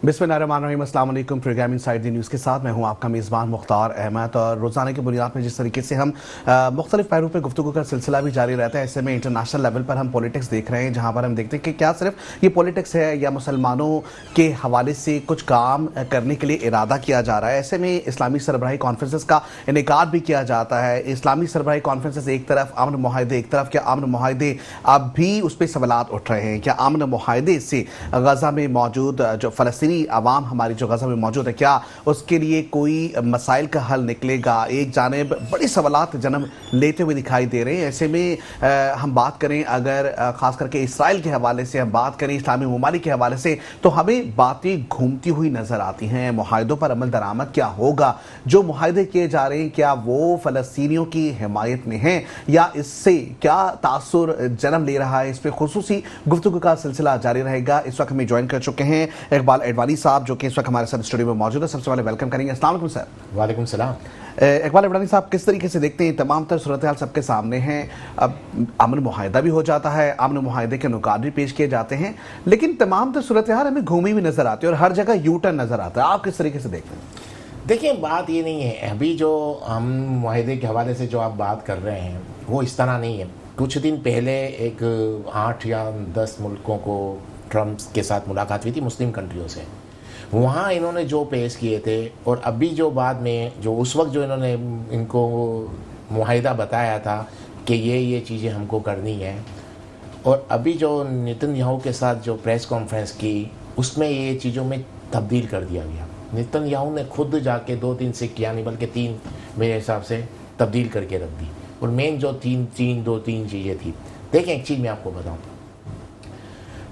बिस्मिल्लाहिर्रहमानिर्रहीम, अस्सलाम वालेकुम। प्रोग्राम इनसाइड द न्यूज़ के साथ मैं हूं आपका मेज़बान मुख्तार अहमद। और रोज़ाना की बुनियाद में जिस तरीके से हम मुख्तलिफ पहलू पर गुफ्तगू का सिलसिला भी जारी रहता है, ऐसे में इंटरनेशनल लेवल पर हम पॉलिटिक्स देख रहे हैं, जहां पर हम देखते हैं कि क्या सिर्फ ये पॉलिटिक्स है या मुसलमानों के हवाले से कुछ काम करने के लिए इरादा किया जा रहा है। ऐसे में इस्लामी सरबराही कॉन्फ्रेंसेस का इनेकार भी किया जाता है। इस्लामी सरबराही कॉन्फ्रेंसेस एक तरफ, अमन मुआहदे एक तरफ। क्या अमन मुआहदे अब भी उस पर सवालात उठ रहे हैं? क्या अमन मुआहदे से गजा में मौजूद जो फ़लस्तीनी आवाम हमारी जो गजा में मौजूद है, क्या उसके लिए कोई मसाइल का हल निकलेगा? एक जानिब बड़ी सवालात जन्म लेते हुए दिखाई दे रहे हैं। ऐसे में हम बात करें, अगर ख़ास करके इसराइल के हवाले से हम बात करें, इस्लामी ममालिक के हवाले से, तो हमें बातें घूमती हुई नज़र आती हैं। मुआहदों पर अमल दरामद क्या होगा? जो मुआहदे किए जा रहे हैं, क्या वो फ़लस्तीनियों की हिमायत में हैं या इससे क्या तासुर जन्म ले रहा है? इस पर खुसूसी गुफ्तगू का सिलसिला जारी रहेगा। इस वक्त हमें ज्वाइन कर चुके हैं इकबाल एडवाणी साहब, जो कि इस वक्त हमारे साथ स्टूडियो में मौजूद है। सबसे पहले वेलकम करेंगे। अस्सलाम वालेकुम सर। वालेकुम सलाम। इकबाल एडवाणी साहब, किस तरीके से देखते हैं? तमाम तर सूरत हाल सबके सामने हैं। अब अमन मुआहदा भी हो जाता है, अमन मुआहदे के नुकात भी पेश किए जाते हैं, लेकिन तमाम तर सूरत हाल हमें घूमी हुई नजर आती है और हर जगह यू टर्न नजर आता है। आप किस तरीके से देखते हैं? देखिए, बात ये नहीं है, अभी जो हम मुआहदे के हवाले से जो आप बात कर रहे हैं वो इस तरह नहीं है। कुछ दिन पहले एक 8 या 10 मुल्कों को ट्रम्प के साथ मुलाकात हुई थी, मुस्लिम कंट्रियों से। वहाँ इन्होंने जो पेश किए थे और अभी जो बाद में जो उस वक्त जो इन्होंने इनको मुआहदा बताया था कि ये चीज़ें हमको करनी है, और अभी जो नेतन्याहू के साथ जो प्रेस कॉन्फ्रेंस की, उसमें ये चीज़ों में तब्दील कर दिया गया। नेतन्याहू ने खुद जाके 2-3 से किया नहीं, बल्कि 3 मेरे हिसाब से तब्दील करके रख दी। और मेन जो 3 चीज़ें थी, देखें एक चीज़ मैं आपको बताऊं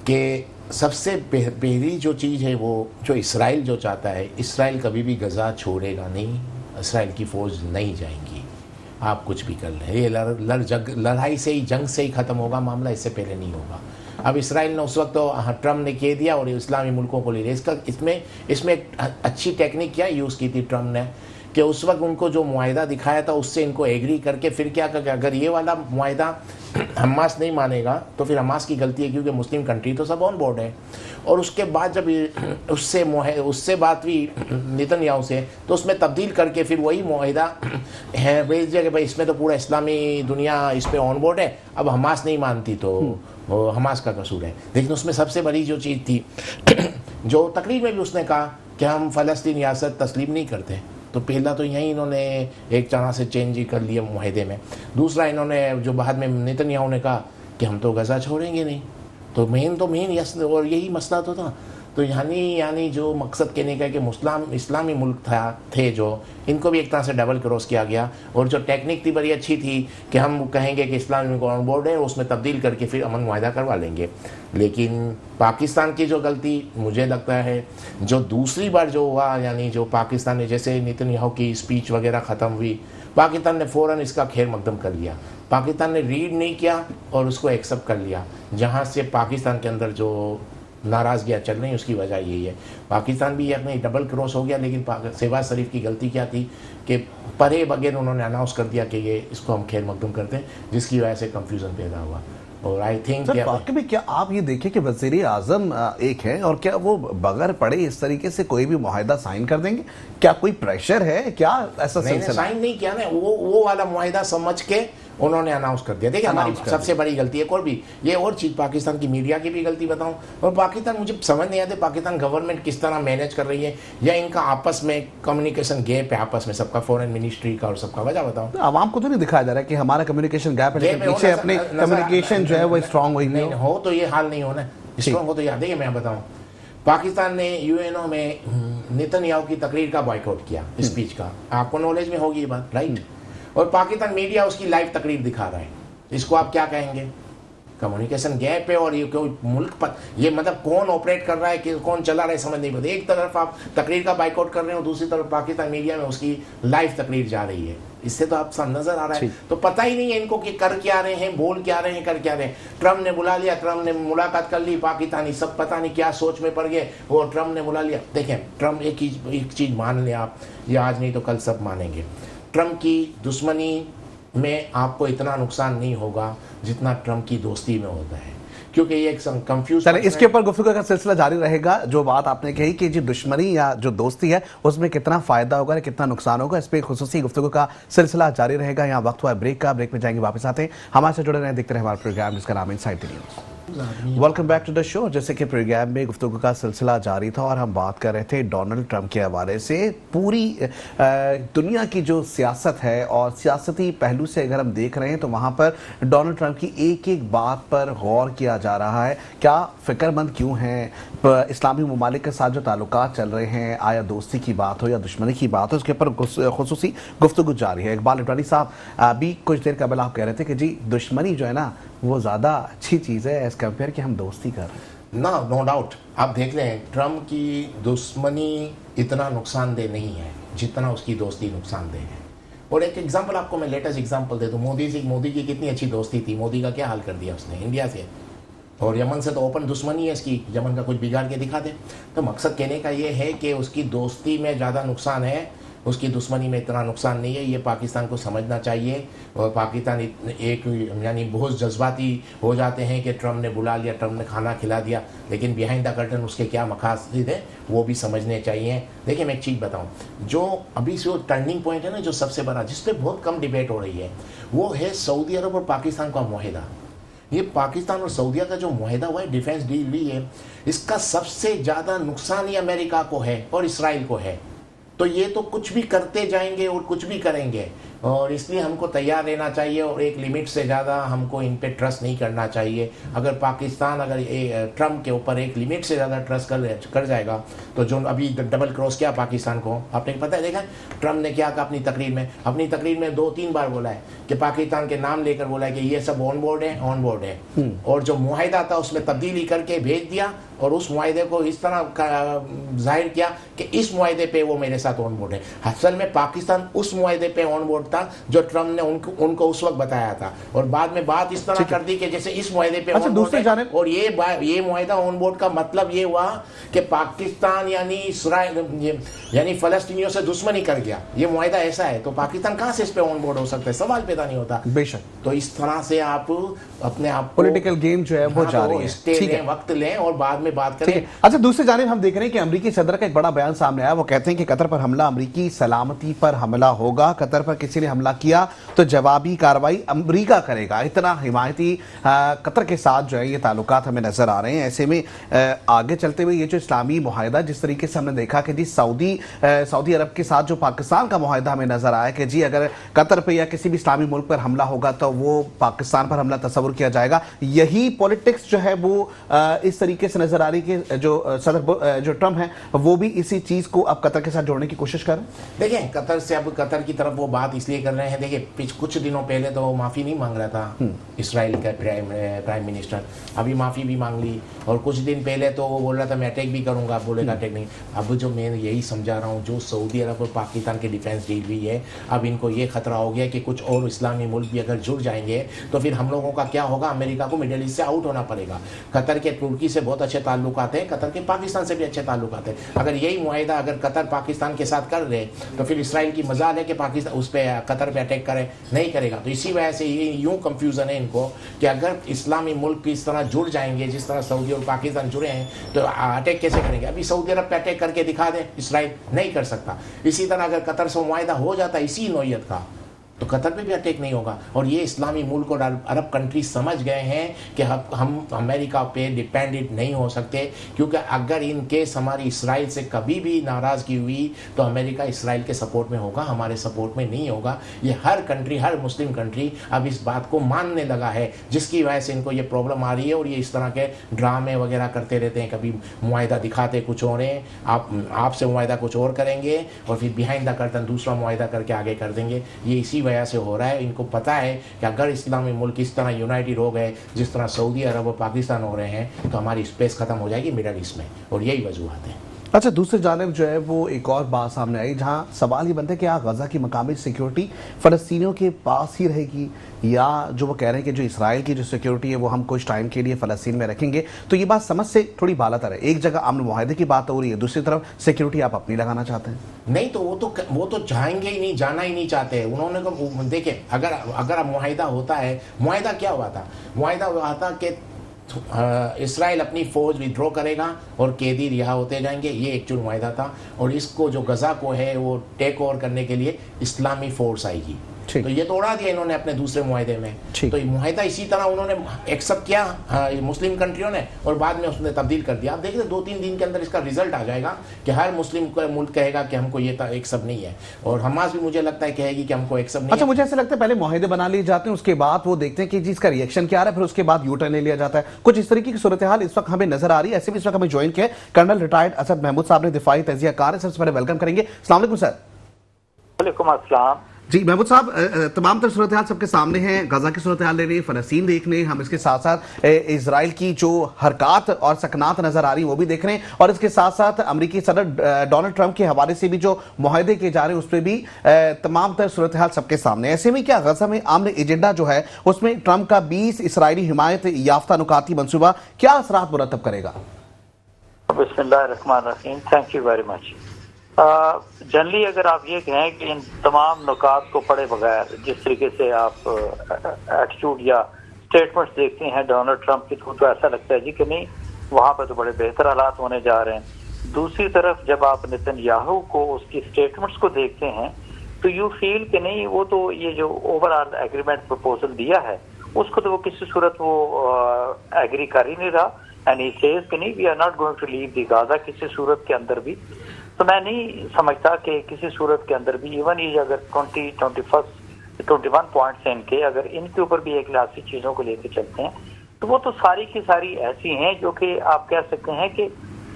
कि सबसे पहली जो चीज़ है वो जो इसराइल जो चाहता है, इसराइल कभी भी गज़ा छोड़ेगा नहीं, इसराइल की फ़ौज नहीं जाएंगी। आप कुछ भी कर लें, ये लड़ाई से ही, जंग से ही ख़त्म होगा मामला, इससे पहले नहीं होगा। अब इसराइल ने उस वक्त तो ट्रम्प ने कह दिया और इस्लामी मुल्कों को ले लिया। इसमें एक अच्छी टेक्निक क्या यूज़ की थी ट्रम्प ने, कि उस वक्त उनको जो मुआहदा दिखाया था उससे इनको एग्री करके फिर क्या कर, अगर ये वाला मुआहदा हमास नहीं मानेगा तो फिर हमास की गलती है, क्योंकि मुस्लिम कंट्री तो सब ऑन बोर्ड है। और उसके बाद जब उससे बात हुई नेतन्याहू से, तो उसमें तब्दील करके फिर वही मुआहदा है भेज दिया कि भाई इसमें तो पूरा इस्लामी दुनिया इस पर ऑन बोर्ड है, अब हमास नहीं मानती तो हमास का कसूर है। लेकिन उसमें सबसे बड़ी जो चीज़ थी जो तकरीर में भी उसने कहा कि हम फ़लस्तीन रियासत तस्लीम नहीं करते। तो पहला तो यही इन्होंने एक तरह से चेंज ही कर लिया मुआहदे में। दूसरा, इन्होंने जो बाद में नेतन्याहू ने कहा कि हम तो गज़ा छोड़ेंगे नहीं, तो मेन यस, और यही मसला तो था। तो यानी जो मकसद कहने का है कि इस्लामी मुल्क थे जो, इनको भी एक तरह से डबल क्रॉस किया गया। और जो टेक्निक थी बड़ी अच्छी थी कि हम कहेंगे कि इस्लामी मुल्क ऑन बोर्ड है, उसमें तब्दील करके फिर अमन मुआहदा करवा लेंगे। लेकिन पाकिस्तान की जो गलती मुझे लगता है, जो दूसरी बार जो हुआ, यानी जो पाकिस्तान ने, जैसे नेतन्याहू की स्पीच वगैरह ख़त्म हुई, पाकिस्तान ने फ़ौरन इसका खैर मकदम कर लिया। पाकिस्तान ने रीड नहीं किया और उसको एक्सेप्ट कर लिया, जहाँ से पाकिस्तान के अंदर जो नाराज़गियाँ चल रही हैं उसकी वजह यही है। पाकिस्तान भी अपने डबल क्रॉस हो गया। लेकिन शहबाज शरीफ की गलती क्या थी कि परे बगैर उन्होंने अनाउंस कर दिया कि ये इसको हम खैर मकदम करते हैं, जिसकी वजह से कंफ्यूजन पैदा हुआ। और आई थिंक वाकई में क्या आप ये देखें कि वज़ीर आज़म एक है और क्या वो बगैर पढ़े इस तरीके से कोई भी मुआहदा साइन कर देंगे? क्या कोई प्रेशर है? क्या ऐसा सिलसिला? साइन नहीं किया ना, वो वाला मुआहदा समझ के उन्होंने अनाउंस कर दिया। देखिए, हमारी सबसे बड़ी गलती एक और भी, ये और चीज़ पाकिस्तान की मीडिया की भी गलती बताऊं, और पाकिस्तान, मुझे समझ नहीं आते पाकिस्तान गवर्नमेंट किस तरह मैनेज कर रही है, या इनका आपस में कम्युनिकेशन गैप है, आपस में सबका, फॉरेन मिनिस्ट्री का और सबका। वजह बताओ। तो आवाम को तो नहीं दिखाया जा रहा है कि हमारा कम्युनिकेशन गैप है, लेकिन पीछे अपने कम्युनिकेशन जो है वो स्ट्रांग हो तो ये हाल नहीं होना, स्ट्रांग हो तो याद है। मैं बताऊँ, पाकिस्तान ने यूएनओ में नेतन्याहू की तकरीर का बॉयकॉट किया, स्पीच का। आपको नॉलेज में होगी ये बात, राइट? और पाकिस्तान मीडिया उसकी लाइव तकरीर दिखा रहा है। इसको आप क्या कहेंगे? कम्युनिकेशन गैप है। और ये कोई मुल्क पर, ये मतलब कौन ऑपरेट कर रहा है, कि कौन चला रहा है, समझ नहीं पड़ती। एक तरफ आप तकरीर का बाइकआउट कर रहे हो, दूसरी तरफ पाकिस्तान मीडिया में उसकी लाइव तकरीर जा रही है। इससे तो आप सब नजर आ रहा है। तो पता ही नहीं है इनको कि कर क्या रहे हैं, बोल क्या रहे हैं, कर क्या रहे हैं। ट्रम्प ने बुला लिया, ट्रम्प ने मुलाकात कर ली, पाकिस्तानी सब पता नहीं क्या सोच में पड़ गए, वो ट्रम्प ने बुला लिया। देखें, ट्रम्प एक चीज़ मान लें आप, ये आज नहीं तो कल सब मानेंगे, ट्रम्प की दुश्मनी में आपको इतना नुकसान नहीं होगा जितना ट्रम्प की दोस्ती में होता है। क्योंकि ये एक कंफ्यूज। चलिए, इसके ऊपर गुफ्तगू का सिलसिला जारी रहेगा। जो बात आपने कही कि जो दुश्मनी या जो दोस्ती है उसमें कितना फायदा होगा, कितना नुकसान होगा, इस पर खुसूसी गुफ्तगू का सिलसिला जारी रहेगा। यहाँ वक्त हुआ है ब्रेक का, ब्रेक में जाएंगे, वापस आते हैं। हमारे साथ जुड़े रहें, देखते रहे हमारा प्रोग्राम जिसका नाम है inside the news. Welcome back to the show. जैसे कि प्रोग्राम में गुफ्तगू का सिलसिला जारी था और हम बात कर रहे थे डोनाल्ड ट्रंप के हवाले से। पूरी दुनिया की जो सियासत है और सियासती पहलू से अगर हम देख रहे हैं तो वहाँ पर डोनाल्ड ट्रंप की एक एक बात पर गौर किया जा रहा है। क्या फ़िक्रमंद क्यों हैं, इस्लामी ममालिक के साथ जो ताल्लुकात चल रहे हैं, आया दोस्ती की बात हो या दुश्मनी की बात हो, उसके ऊपर खुसूसी गुफ्तगू जारी है। इकबाल अडवाणी साहब, अभी कुछ देर कबल आप कह रहे थे कि जी दुश्मनी जो है ना वो ज़्यादा अच्छी चीज़ है एज़ कम्पेयर कि हम दोस्ती कर रहे हैं। ना, नो डाउट। आप देख लें, ट्रम्प की दुश्मनी इतना नुकसानदेह नहीं है जितना उसकी दोस्ती नुकसानदेह है। और एक एग्जांपल आपको मैं लेटेस्ट एग्जांपल दे दूं, मोदी की कितनी अच्छी दोस्ती थी। मोदी का क्या हाल कर दिया उसने इंडिया से, और यमन से तो ओपन दुश्मनी है इसकी, यमन का कुछ बिगाड़ के दिखा दे। तो मकसद कहने का ये है कि उसकी दोस्ती में ज़्यादा नुकसान है, उसकी दुश्मनी में इतना नुकसान नहीं है। ये पाकिस्तान को समझना चाहिए। और पाकिस्तान एक यानी बहुत जज्बाती हो जाते हैं कि ट्रम्प ने बुला लिया, ट्रम्प ने खाना खिला दिया, लेकिन बिहाइंड द कर्टन उसके क्या मकासद है वो भी समझने चाहिए। देखिए, मैं एक चीज़ बताऊं, जो अभी जो टर्निंग पॉइंट है ना, जो सबसे बड़ा, जिस पर बहुत कम डिबेट हो रही है, वो है सऊदी अरब और पाकिस्तान का मुआहिदा। ये पाकिस्तान और सऊदीया का जो मुआहिदा हुआ है, डिफेंस डील हुई है, इसका सबसे ज़्यादा नुकसान ही अमेरिका को है और इसराइल को है। तो ये तो कुछ भी करते जाएंगे और कुछ भी करेंगे, और इसलिए हमको तैयार रहना चाहिए और एक लिमिट से ज़्यादा हमको इन पे ट्रस्ट नहीं करना चाहिए। अगर पाकिस्तान ट्रम्प के ऊपर एक लिमिट से ज़्यादा ट्रस्ट कर जाएगा तो जो अभी डबल क्रॉस किया पाकिस्तान को, आपने पता है, देखा ट्रम्प ने क्या कहा अपनी तकरीर में 2-3 बार बोला है कि पाकिस्तान के नाम लेकर बोला है कि ये सब ऑन बोर्ड है, और जो मुआहिदा था उसमें तब्दीली करके भेज दिया और उस मुआहिदे को इस तरह जाहिर किया कि इस मुआहिदे पे वो मेरे साथ ऑन बोर्ड है। असल में पाकिस्तान उस मुआहिदे पे ऑन बोर्ड था जो ट्रम्प ने उनको उस वक्त बताया था, और बाद में बात इस तरह कर दी कि जैसे इस मुआहिदे पे ऑन बोर्ड है। और ये मुआहिदा ऑन बोर्ड का मतलब ये हुआ कि पाकिस्तान यानी इसराइल यानी फलस्तीनियों से दुश्मनी कर गया। ये मुआहिदा ऐसा है, तो पाकिस्तान कहाँ से इस पे ऑन बोर्ड हो सकता है, सवाल पैदा नहीं होता। बेशक। तो इस तरह से आप अपने आप पॉलिटिकल गेम जो है वो जारी है, ठीक है, वक्त लें और बाद में बात करें। अच्छा, दूसरी जानिब हम देख रहे हैं कि अमेरिकी सदर का एक बड़ा बयान सामने आया। वो कहते हैं कि कतर पर हमला अमेरिकी सलामती पर हमला होगा। कतर पर किसी ने हमला किया तो जवाबी कार्रवाई अमेरिका करेगा। इतना हिमायती कतर के साथ जो है ये ताल्लुकात हमें नजर आ रहे हैं। ऐसे में आगे चलते हुए ये जो इस्लामी मुआहिदा, जिस तरीके से हमने देखा कि जी सऊदी अरब के साथ जो पाकिस्तान का मुआहिदा हमें नजर आया कि जी अगर कतर पर या किसी भी इस्लामी मुल्क पर हमला होगा तो वो पाकिस्तान पर हमला तस्वुर किया जाएगा। यही पॉलिटिक्स जो है वो इस तरीके से नजर आ रही कि जो सदर जो ट्रम्प है वो भी इसी चीज को अब कतर के साथ जोड़ने की कोशिश कर रहे हैं। देखिए, कतर से अब कतर की तरफ वो बात इसलिए कर रहे हैं, देखिए कुछ दिनों पहले तो वो माफ़ी नहीं मांग रहा था इसराइल का प्राइम मिनिस्टर, अभी माफ़ी भी मांग ली। और कुछ दिन पहले तो वो बोल रहा था मैं अटैक भी करूंगा, बोलेगा अटैक नहीं। अब जो मैं यही समझा रहा हूँ, जो सऊदी अरब और पाकिस्तान की डिफेंस डील हुई है, अब इनको ये खतरा हो गया कि कुछ और इस्लामी मुल्क भी अगर जुड़ जाएंगे तो फिर हम लोगों का क्या होगा, अमेरिका को मिडिल ईस्ट से आउट होना पड़ेगा। कतर के तुर्की से बहुत अच्छे ताल्लुक आते हैं, कतर के पाकिस्तान से भी अच्छे ताल्लुक आते हैं। अगर यही मुआहिदा अगर कतर पाकिस्तान के साथ कर रहे तो फिर इसराइल की मजाल है कि पाकिस्तान उस पर कतर पे अटैक करे, नहीं करेगा। तो इसी वजह से ये यूं कंफ्यूजन है इनको कि अगर इस्लामी मुल्क इस तरह जुड़ जाएंगे जिस तरह सऊदी और पाकिस्तान जुड़े हैं तो अटैक कैसे करेंगे। अभी सऊदी अरब पे अटैक करके दिखा दे, इसराइल नहीं कर सकता। इसी तरह अगर कतर से मुआहिदा हो जाता इसी नौयत का तो कतर पे भी अटैक नहीं होगा। और ये इस्लामी मुल्क और अरब कंट्री समझ गए हैं कि हम अमेरिका पे डिपेंडेंट नहीं हो सकते, क्योंकि अगर इन केस हमारी इसराइल से कभी भी नाराज़गी हुई तो अमेरिका इसराइल के सपोर्ट में होगा, हमारे सपोर्ट में नहीं होगा। ये हर कंट्री, हर मुस्लिम कंट्री अब इस बात को मानने लगा है, जिसकी वजह से इनको ये प्रॉब्लम आ रही है। और ये इस तरह के ड्रामे वगैरह करते रहते हैं, कभी मुआहिदा दिखाते कुछ और हैं, आपसे मुआहिदा कुछ और करेंगे और फिर बिहाइंड द कर्टन दूसरा मुआहिदा करके आगे कर देंगे। ये इसी वजह से हो रहा है। इनको पता है कि अगर इस्लामी मुल्क इस तरह यूनाइटेड हो गए जिस तरह सऊदी अरब और पाकिस्तान हो रहे हैं तो हमारी स्पेस खत्म हो जाएगी मिडल ईस्ट में, और यही वजूहत है। अच्छा, दूसरी जानिब जो है वो एक और बात सामने आई जहां सवाल ये बनता है कि क्या गजा की मकामी सिक्योरिटी फ़लस्तीनियों के पास ही रहेगी, या जो वो कह रहे हैं कि जो इसराइल की जो सिक्योरिटी है वो हम कुछ टाइम के लिए फ़लस्तीन में रखेंगे। तो ये बात समझ से थोड़ी बालातर है। एक जगह अमन मुआहिदे की बात हो रही है, दूसरी तरफ सिक्योरिटी आप अपनी लगाना चाहते हैं। नहीं तो वो तो जाएंगे ही नहीं, जाना ही नहीं चाहते। उन्होंने देखिए, अगर मुआहिदा होता है, मुआहिदा क्या हुआ था, मुआहिदा हुआ था कि इसराइल अपनी फ़ौज विड्रॉ करेगा और कैदी रिहा होते जाएंगे। ये एक जो मुआहदा था, और इसको जो गज़ा को है वो टेक ओवर करने के लिए इस्लामी फोर्स आएगी। तो ये तोड़ा दिया इन्होंने अपने दूसरे मुआहदे में। तो ये मुआहदा इसी तरह उन्होंने एक्सेप्ट किया मुस्लिम कंट्रियों ने, और बाद में उसने तब्दील कर दिया। आप देखिए 2-3 दिन के अंदर इसका रिजल्ट आ जाएगा कि हर मुस्लिम मुल्क कहेगा कि हमको ये एक्सेप्ट नहीं है, और हमास भी मुझे लगता है कहेगी कि हमको एक्सेप्ट नहीं है। अच्छा, मुझे ऐसा लगता है पहले मुआहदे बना लिए जाते हैं, उसके बाद वो देखते हैं कि जी इसका रिएक्शन क्या आ रहा है, फिर उसके बाद यू टर्न ले लिया जाता है। कुछ इस तरीके की सूरत हाल इस वक्त हमें नजर आ रही है। ऐसे भी इस वक्त हमें ज्वाइन किया कर्नल रिटायर्ड असद महमूद साहब ने, दिफाई तजिया कार है। सबसे पहले वेलकम करेंगे। अस्सलाम वालेकुम सर। वालेकुम अस्सलाम जी महमूद साहब, तमाम तर सूरत हाल सबके सामने हैं। गजा की सूरत हाल ले रहे हैं, फलस्तीन देख रहे हैं, हम इसके साथ साथ इजराइल की जो हरकत और सकनात नजर आ रही है वो भी देख रहे हैं, और इसके साथ साथ अमेरिकी सदर डोनाल्ड ट्रंप के हवाले से भी जो मुआहदे किए जा रहे हैं उस पर भी तमाम तर सूरत हाल सबके सामने। ऐसे में क्या गजा में आमने एजेंडा जो है उसमें ट्रंप का 20 इसराइली हिमायत याफ्ता नुकाती मनसूबा क्या असरात मुरतब करेगा? बिस्मिल्लाहिर्रहमानिर्रहीम, thank you very much. Generally अगर आप ये कहें कि इन तमाम नुकात को पढ़े बगैर जिस तरीके से आप एटीट्यूड या स्टेटमेंट्स देखते हैं डोनाल्ड ट्रंप की, तो ऐसा लगता है जी कि नहीं, वहाँ पर तो बड़े बेहतर हालात होने जा रहे हैं। दूसरी तरफ जब आप नेतन्याहू को उसकी स्टेटमेंट्स को देखते हैं तो यू फील कि नहीं, वो तो ये जो ओवरऑल एग्रीमेंट प्रपोजल दिया है उसको तो वो किसी सूरत वो एग्री कर ही नहीं रहा। एंड ही सेज कि नहीं, we are not going to leave the Gaza, किसी सूरत के अंदर भी। तो मैं नहीं समझता कि किसी सूरत के अंदर भी, इवन ये अगर 21 पॉइंट्स हैं इनके, अगर इनके ऊपर भी एक लासी चीज़ों को लेकर चलते हैं तो वो तो सारी की सारी ऐसी हैं जो कि आप कह सकते हैं कि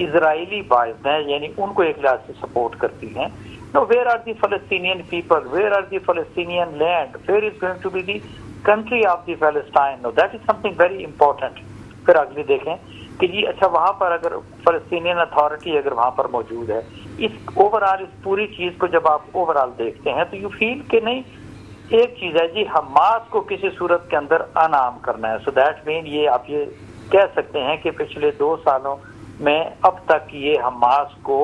इजरायली बाइज हैं, यानी उनको एक लिहाज से सपोर्ट करती हैं। No, where are the Palestinian people, where are the Palestinian land, where is going to be the country of the Palestine? No, that is something very important. फिर अगली देखें कि जी अच्छा, वहाँ पर अगर फलस्तीनियन अथॉरिटी अगर वहाँ पर मौजूद है, इस ओवरऑल इस पूरी चीज़ को जब आप ओवरऑल देखते हैं तो यू फील कि नहीं, एक चीज़ है जी, हमास को किसी सूरत के अंदर अनाम करना है। सो दैट मीन ये आप ये कह सकते हैं कि पिछले 2 सालों में अब तक ये हमास को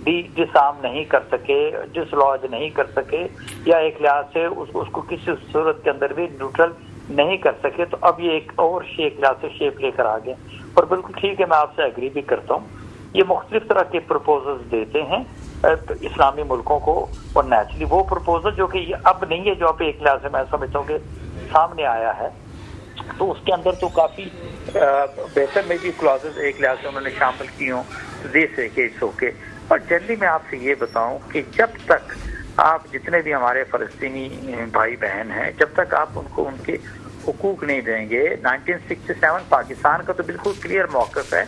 डिसआर्म नहीं कर सके, डिसलॉज नहीं कर सके, या एक लिहाज से उसको किसी सूरत के अंदर भी न्यूट्रल नहीं कर सके। तो अब ये एक और लिहाज से शेप लेकर आ गए। और बिल्कुल ठीक है, मैं आपसे एग्री भी करता हूँ, ये मुख्तलिफ तरह के प्रपोजल्स देते हैं इस्लामी मुल्कों को, और नेचुरली वो प्रपोजल जो कि अब नहीं है, जो अब एक लिहाज से मैं समझता हूँ कि सामने आया है, तो उसके अंदर तो काफ़ी बेहतर में भी क्लॉजेस एक लिहाज से उन्होंने शामिल की हों, दिस केस होके। और जनरली मैं आपसे ये बताऊँ कि जब तक आप जितने भी हमारे फ़लस्तीनी भाई बहन हैं, जब तक आप उनको उनके हुकूक नहीं देंगे, 1967 पाकिस्तान का तो बिल्कुल क्लियर मौक़िफ़ है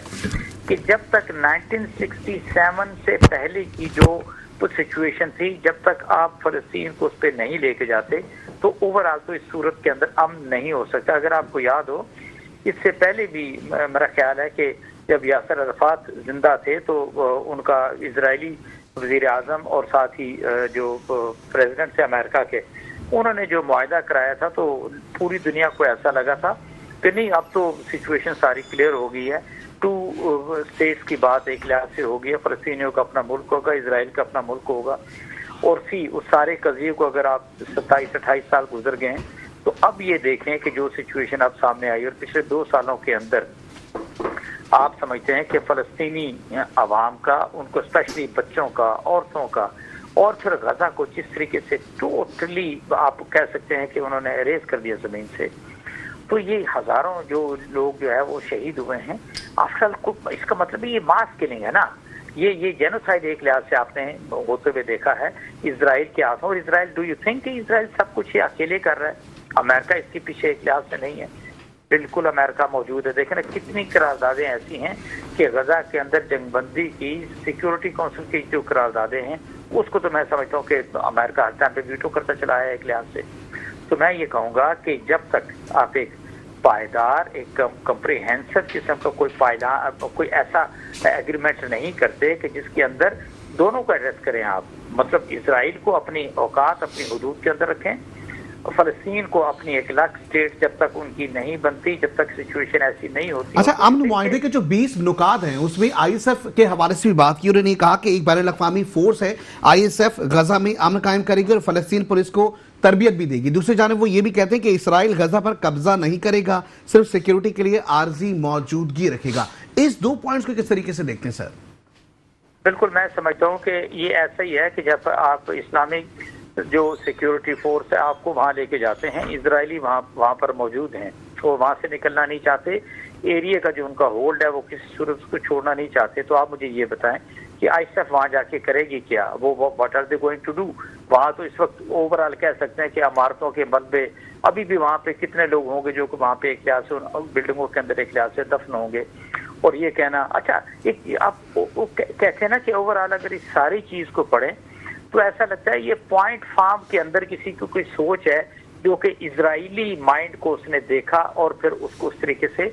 कि जब तक 1967 से पहले की जो कुछ सिचुएशन थी, जब तक आप फ़लस्तीन को उस पर नहीं लेके जाते तो ओवरऑल तो इस सूरत के अंदर अमन नहीं हो सकता। अगर आपको याद हो, इससे पहले भी मेरा ख्याल है कि जब यासर अरफात जिंदा थे तो उनका इजरायली वज़ीर आज़म और साथ ही जो प्रेसिडेंट थे अमेरिका के, उन्होंने जो मुआहदा कराया था तो पूरी दुनिया को ऐसा लगा था कि नहीं, अब तो सिचुएशन सारी क्लियर हो गई है, 2 स्टेट्स की बात एक लिहाज से हो गई है, फ़लस्तीनियों का अपना मुल्क होगा, इजराइल का अपना मुल्क होगा। और उस सारे कज़िये को अगर आप 27-28 साल गुजर गए हैं तो अब ये देखें कि जो सिचुएशन अब सामने आई, और पिछले 2 सालों के अंदर आप समझते हैं कि फ़लस्तीनी अवाम का, उनको स्पेशली बच्चों का, औरतों का, और फिर गजा को जिस तरीके से टोटली आप कह सकते हैं कि उन्होंने एरेज कर दिया ज़मीन से, तो ये हज़ारों जो लोग जो है वो शहीद हुए हैं। आफ्टर को इसका मतलब ये मास किलिंग है ना, ये जेनोसाइड एक लिहाज से आपने होते हुए देखा है इजराइल के हाथों। और इजराइल, डू यू थिंक कि इजराइल सब कुछ ये अकेले कर रहा है? अमेरिका इसके पीछे एक लिहाज से नहीं है, बिल्कुल अमेरिका मौजूद है। देखें ना कितनी करारदादें ऐसी हैं कि गजा के अंदर जंगबंदी की, सिक्योरिटी काउंसिल की जो करारदादें हैं उसको तो मैं समझता हूँ कि अमेरिका हर टाइम पे वीटो करता चला है एक लिहाज से। तो मैं ये कहूँगा कि जब तक आप एक पायदार, एक कंप्रिहेंसिव किस्म का कोई ऐसा एग्रीमेंट नहीं करते कि जिसके अंदर दोनों को एड्रेस करें आप, मतलब इजराइल को अपनी औकात, अपनी हुदूद के अंदर रखें, फलस्तीन को अपनी एक अलग स्टेट जब तक उनकी नहीं बनती, जब तक सिचुएशन ऐसी नहीं होती। अच्छा, अमन मुआहदे के जो 20 नुकात हैं उसमें आईएसएफ के हवाले से भी बात की। उन्होंने कहा कि एक बैनुल-अक़वामी फोर्स है, आईएसएफ गजा में अमन कायम करेगी और फलस्तीन पुलिस को तरबियत भी देगी। दूसरी जानब वो ये भी कहते हैं कि इसराइल गजा पर कब्जा नहीं करेगा, सिर्फ सिक्योरिटी के लिए आर्जी मौजूदगी रखेगा। इस 2 पॉइंट्स को किस तरीके से देखते हैं सर? बिल्कुल, मैं समझता हूँ कि ये ऐसा ही है कि जब आप इस्लामिक जो सिक्योरिटी फोर्स है आपको वहाँ लेके जाते हैं, इजरायली वहाँ पर मौजूद हैं, वो वहाँ से निकलना नहीं चाहते, एरिया का जो उनका होल्ड है वो किसी सूरत को छोड़ना नहीं चाहते। तो आप मुझे ये बताएं कि ISAF वहाँ जाके करेगी क्या? वो what are they going to do? वहाँ तो इस वक्त ओवरऑल कह सकते हैं कि इमारतों के मलबे अभी भी वहाँ पे कितने लोग होंगे जो कि वहाँ पे एक लिहाज से बिल्डिंगों के अंदर एक लिहाज से दफन होंगे। और ये कहना, अच्छा एक आप कहते हैं ना कि ओवरऑल अगर इस सारी चीज को पढ़ें तो ऐसा लगता है ये पॉइंट फार्म के अंदर किसी को कोई सोच है जो कि इजरायली माइंड को उसने देखा और फिर उसको उस तरीके से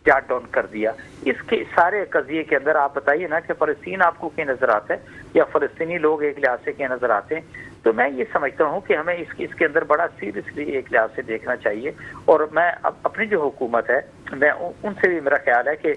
जॉट डाउन कर दिया। इसके सारे कजिए के अंदर आप बताइए ना कि फलस्तीन आपको क्या नजर आता है या फलस्तीनी लोग एक लिहाज से क्या नजर आते हैं? तो मैं ये समझता हूँ कि हमें इसके अंदर बड़ा सीरियसली एक लिहाज से देखना चाहिए। और मैं अपनी जो हुकूमत है, मैं उनसे भी मेरा ख्याल है कि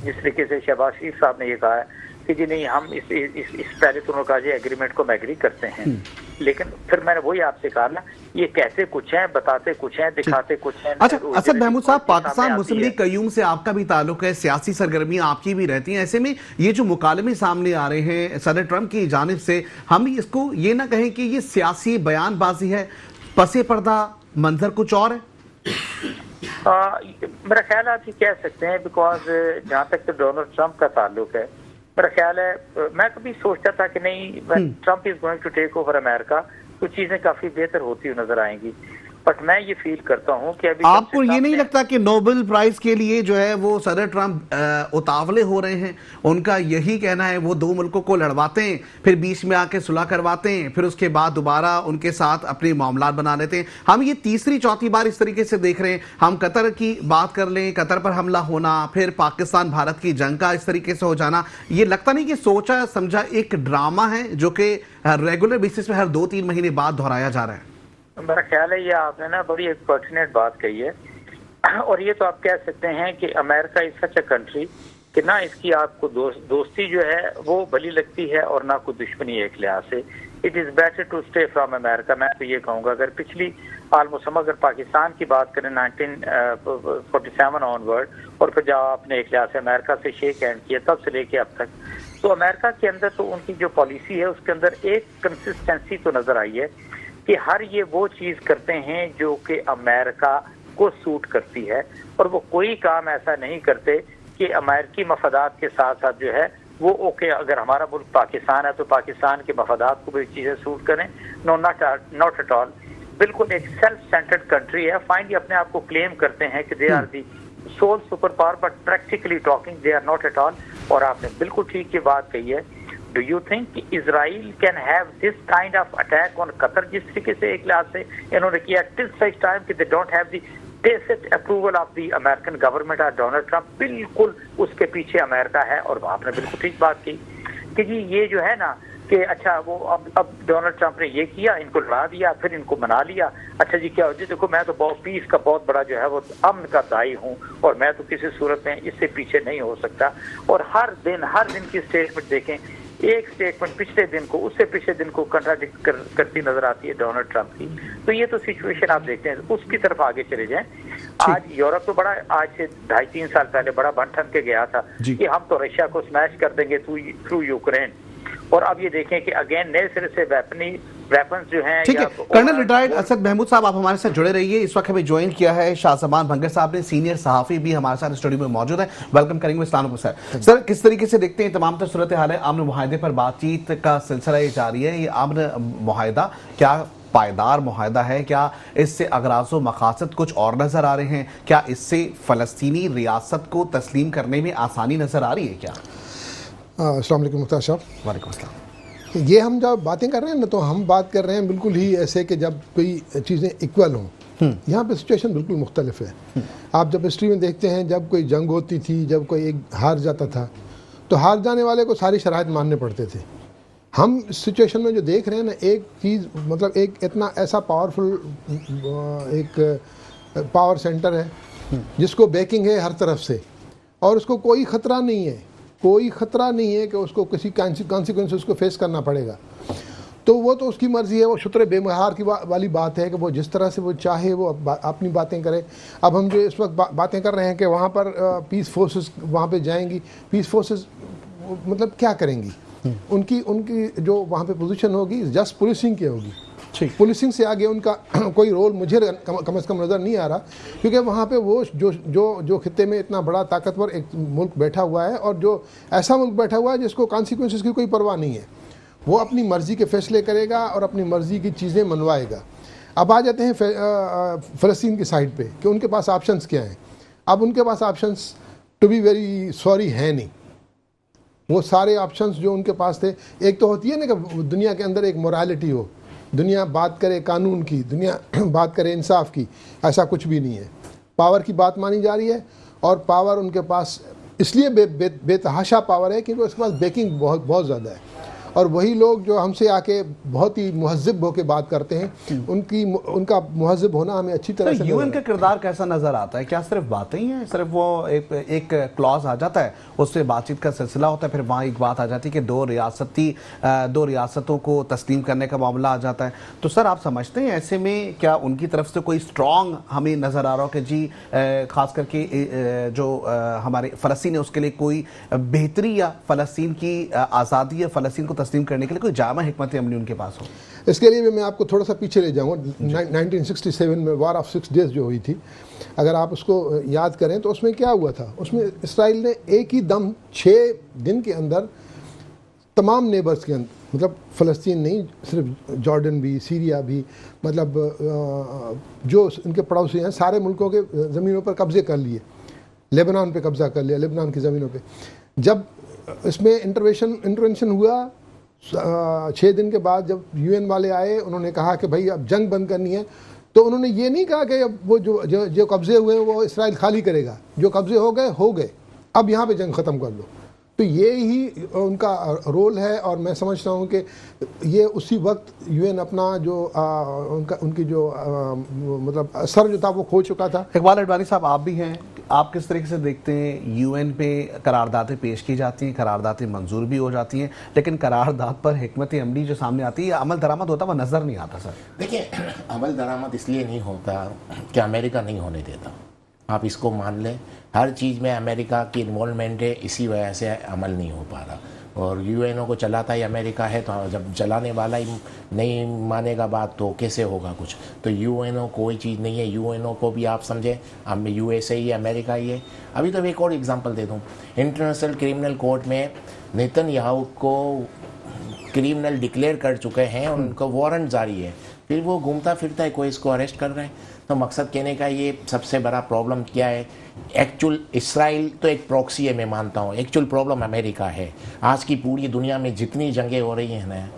जिस तरीके से शहबाज शरीफ साहब ने ये कहा है कि जी नहीं, हम इस पहले तो उन्होंने कहा जी एग्रीमेंट को हम एग्री करते हैं, लेकिन फिर मैंने वही आपसे कहा ना, ये कहते कुछ हैं, बताते कुछ हैं, दिखाते कुछ हैं। अच्छा असद महमूद साहब, पाकिस्तान मुस्लिम लीग कयूम से आपका भी ताल्लुक है, सियासी सरगर्मियां आपकी भी रहती हैं, ऐसे में ये जो मुकालमे सामने आ रहे हैं सदर ट्रंप की जानिब से, हम इसको ये ना कहें कि ये सियासी बयानबाजी है, पसे पर्दा मंजर कुछ और है? मेरा ख्याल आप ये कह सकते हैं, बिकॉज जहाँ तक तो डोनाल्ड ट्रंप का ताल्लुक है, मेरा ख्याल है मैं कभी सोचता था कि नहीं, Trump is going to take over America, कुछ चीजें काफी बेहतर होती हुई नजर आएंगी। बट मैं ये फील करता हूँ कि अभी आपको ये नहीं लगता कि नोबेल प्राइज के लिए जो है वो सदर ट्रंप उतावले हो रहे हैं? उनका यही कहना है, वो 2 मुल्कों को लड़वाते हैं, फिर बीच में आके सुलह करवाते हैं, फिर उसके बाद दोबारा उनके साथ अपने मामलात बना लेते हैं। हम ये तीसरी चौथी बार इस तरीके से देख रहे हैं। हम कतर की बात कर लें, कतर पर हमला होना, फिर पाकिस्तान भारत की जंग का इस तरीके से हो जाना, ये लगता नहीं कि सोचा समझा एक ड्रामा है जो कि रेगुलर बेसिस पे हर 2-3 महीने बाद दोहराया जा रहा है? मेरा ख्याल है ये आपने ना बड़ी एक पर्टिनेंट बात कही है। और ये तो आप कह सकते हैं कि America is such a country कि ना इसकी आपको दोस्ती जो है वो भली लगती है और ना कोई दुश्मनी एक लिहाज से। It is better to stay from America. मैं तो ये कहूँगा, अगर पिछली ऑलमोस्ट हम अगर पाकिस्तान की बात करें 1947 ऑनवर्ड, और फिर जब आपने एक लिहाज से अमेरिका से शेक हैंड किया तब से लेके अब तक, तो अमेरिका के अंदर तो उनकी जो पॉलिसी है उसके अंदर एक कंसिस्टेंसी तो नज़र आई है कि हर ये वो चीज़ करते हैं जो कि अमेरिका को सूट करती है, और वो कोई काम ऐसा नहीं करते कि अमेरिकी मफादात के साथ साथ जो है वो ओके, अगर हमारा मुल्क पाकिस्तान है तो पाकिस्तान के मफादात को भी चीज़ें सूट करें। No, not at all. बिल्कुल एक सेल्फ सेंटर्ड कंट्री है। फाइनली अपने आप को क्लेम करते हैं कि they are the sole super power, but practically talking they are not at all. और आपने बिल्कुल ठीक की बात कही है। डू यू थिंक कि Israel can have this kind of attack on Qatar, जिस तरीके से एक लिहाज से इन्होंने किया, टिल सच टाइम कि they don't have the tacit approval of the American government और डोनाल्ड ट्रंप? बिल्कुल उसके पीछे अमेरिका है। और आपने बिल्कुल ठीक बात की कि जी ये जो है ना कि अच्छा वो अब डोनाल्ड ट्रंप ने ये किया, इनको लड़ा दिया, फिर इनको मना लिया। अच्छा जी क्या हो जी, देखो मैं तो बहुत पीस का बहुत बड़ा जो है वो अमन का दाई हूँ और मैं तो किसी सूरत में इससे पीछे नहीं हो सकता। और हर दिन की स्टेटमेंट देखें, एक स्टेटमेंट पिछले दिन को उससे पिछले दिन को कंट्राडिक्ट करती नजर आती है डोनाल्ड ट्रंप की। तो ये तो सिचुएशन आप देखते हैं, उसकी तरफ आगे चले जाएं। आज यूरोप तो बड़ा, आज से 2.5-3 साल पहले बड़ा बन ठन के गया था कि हम तो रशिया को स्मैश कर देंगे थ्रू यूक्रेन, और अब ये देखें कि अगेन नए सिरे से वेपन्स जो हैं। ठीक है, कर्नल रिटायर्ड असद महमूद साहब आप हमारे साथ जुड़े रहिए। इस वक्त हमें ज्वाइन किया है शाहजमान भंगर साहब ने, सीनियर सहाफी भी हमारे साथ स्टूडियो में मौजूद है। वेलकम करेंगे इस्लाम सर। सर किस तरीके से देखते हैं तमाम सूरत हाल है? अमन मुआहदे पर बातचीत का सिलसिला ये जारी है। ये अमन मुआहदा क्या पायदार मुआहदा है? क्या इससे अगराज़ व मकासद कुछ और नजर आ रहे हैं? क्या इससे फलस्तीनी रियासत को तस्लीम करने में आसानी नजर आ रही है क्या? अस्सलाम वालेकुम मुख्तार साहब। वालेकुम अस्सलाम। ये हम जब बातें कर रहे हैं ना, तो हम बात कर रहे हैं बिल्कुल ही ऐसे कि जब कोई चीज़ें इक्वल हों। यहाँ पे सिचुएशन बिल्कुल मुख्तलिफ है। आप जब हिस्ट्री में देखते हैं, जब कोई जंग होती थी, जब कोई एक हार जाता था, तो हार जाने वाले को सारी शराइत मानने पड़ते थे। हम सिचुएशन में जो देख रहे हैं ना, एक चीज़ मतलब एक इतना ऐसा पावरफुल एक पावर सेंटर है जिसको बैकिंग है हर तरफ से, और उसको कोई ख़तरा नहीं है कि उसको किसी कॉन्सिक्वेंस उसको फेस करना पड़ेगा। तो वो तो उसकी मर्जी है, वो शुक्र बेमहार की वाली बात है कि वो जिस तरह से वो चाहे वो अपनी बातें करे। अब हम जो इस वक्त बातें कर रहे हैं कि वहाँ पर पीस फोर्सेस वहाँ पे जाएंगी, पीस फोर्सेस मतलब क्या करेंगी? उनकी जो वहाँ पे पोजीशन होगी जस्ट पुलिसिंग की होगी। पुलिसिंग से आगे उनका कोई रोल मुझे कम से कम नज़र नहीं आ रहा, क्योंकि वहाँ पे वो जो खित्ते में इतना बड़ा ताकतवर एक मुल्क बैठा हुआ है और जो ऐसा मुल्क बैठा हुआ है जिसको कॉन्सिक्वेंसेस की कोई परवाह नहीं है, वो अपनी मर्ज़ी के फैसले करेगा और अपनी मर्ज़ी की चीज़ें मनवाएगा। अब आ जाते हैं फ़लस्तीन की साइड पे कि उनके पास ऑप्शंस क्या हैं। अब उनके पास options to be very sorry है नहीं। वो सारे ऑप्शंस जो उनके पास थे, एक तो होती है ना कि दुनिया के अंदर एक मोरालिटी हो, दुनिया बात करे कानून की, दुनिया बात करे इंसाफ की, ऐसा कुछ भी नहीं है। पावर की बात मानी जा रही है और पावर उनके पास इसलिए बेतहाशा पावर है क्योंकि उसके पास बैकिंग बहुत ज़्यादा है। और वही लोग जो हमसे आके बहुत ही मुहज़्ज़िब होकर बात करते हैं, उनका मुहज़्ज़िब होना हमें अच्छी तरह से यूएन का किरदार कैसा नजर आता है? क्या सिर्फ बातें ही हैं, सिर्फ वो एक क्लॉज आ जाता है, उससे बातचीत का सिलसिला होता है, फिर वहाँ एक बात आ जाती है कि दो रियासतों को तस्लीम करने का मामला आ जाता है? तो सर आप समझते हैं ऐसे में क्या उनकी तरफ से कोई स्ट्रॉन्ग हमें नज़र आ रहा हो कि जी ख़ास करके जो हमारे फ़लस्तीन है उसके लिए कोई बेहतरी या फ़लस्तीन की आज़ादी या फ़लस्तीन को तस्लीम करने के लिए कोई जामा हिकमत अमली उनके पास हो? इसके लिए भी मैं आपको थोड़ा सा पीछे ले जाऊँगा। 1967 में वार ऑफ 6 डेज़ जो हुई थी, अगर आप उसको याद करें तो उसमें क्या हुआ था? उसमें इसराइल ने एक ही दम 6 दिन के अंदर तमाम नेबर्स के अंदर, मतलब फ़लस्तीन नहीं, सिर्फ जॉर्डन भी, सीरिया भी, मतलब जो उनके पड़ोसी हैं सारे मुल्कों के ज़मीनों पर कब्ज़े कर लिए। लेबनान पे कब्ज़ा कर लिया, लेबनान की ज़मीनों पे। जब इसमें इंटरवेंशन हुआ 6 दिन के बाद, जब यूएन वाले आए, उन्होंने कहा कि भाई अब जंग बंद करनी है, तो उन्होंने ये नहीं कहा कि अब वो जो कब्ज़े हुए हैं वो इसराइल खाली करेगा। जो कब्ज़े हो गए, अब यहाँ पे जंग ख़त्म कर लो। तो ये ही उनका रोल है और मैं समझता हूँ कि ये उसी वक्त यूएन अपना जो उनकी जो मतलब असर जो था वो खो चुका था। इकबाल अडवाणी साहब, आप भी हैं, आप किस तरीके से देखते हैं यूएन पे करारदादें पेश की जाती हैं, करारदादें मंजूर भी हो जाती हैं, लेकिन करारदाद पर हिकमत अमली जो सामने आती है, अमल दरामद होता हुआ नज़र नहीं आता? सर देखिए, अमल दरामद इसलिए नहीं होता कि अमेरिका नहीं होने देता। आप इसको मान लें, हर चीज़ में अमेरिका की इन्वॉल्वमेंट है, इसी वजह से अमल नहीं हो पा रहा। और यूएनओ को चलाता ही अमेरिका है, तो जब चलाने वाला ही नहीं मानेगा बात तो कैसे होगा कुछ? तो यूएनओ कोई चीज़ नहीं है। यूएनओ को भी आप समझें, अब यूएसए ही है, अमेरिका ही है। अभी तो एक और एग्जांपल दे दूं, इंटरनेशनल क्रिमिनल कोर्ट में नेतन्याहू को क्रिमिनल डिक्लेयर कर चुके हैं और उनका वारंट जारी है, फिर वो घूमता फिरता है, कोई इसको अरेस्ट कर रहे हैं। तो मकसद कहने का ये सबसे बड़ा प्रॉब्लम क्या है? एक्चुअल इसराइल तो एक प्रॉक्सी है, मैं मानता हूँ। एक्चुअल प्रॉब्लम अमेरिका है। आज की पूरी दुनिया में जितनी जंगें हो रही हैं ना,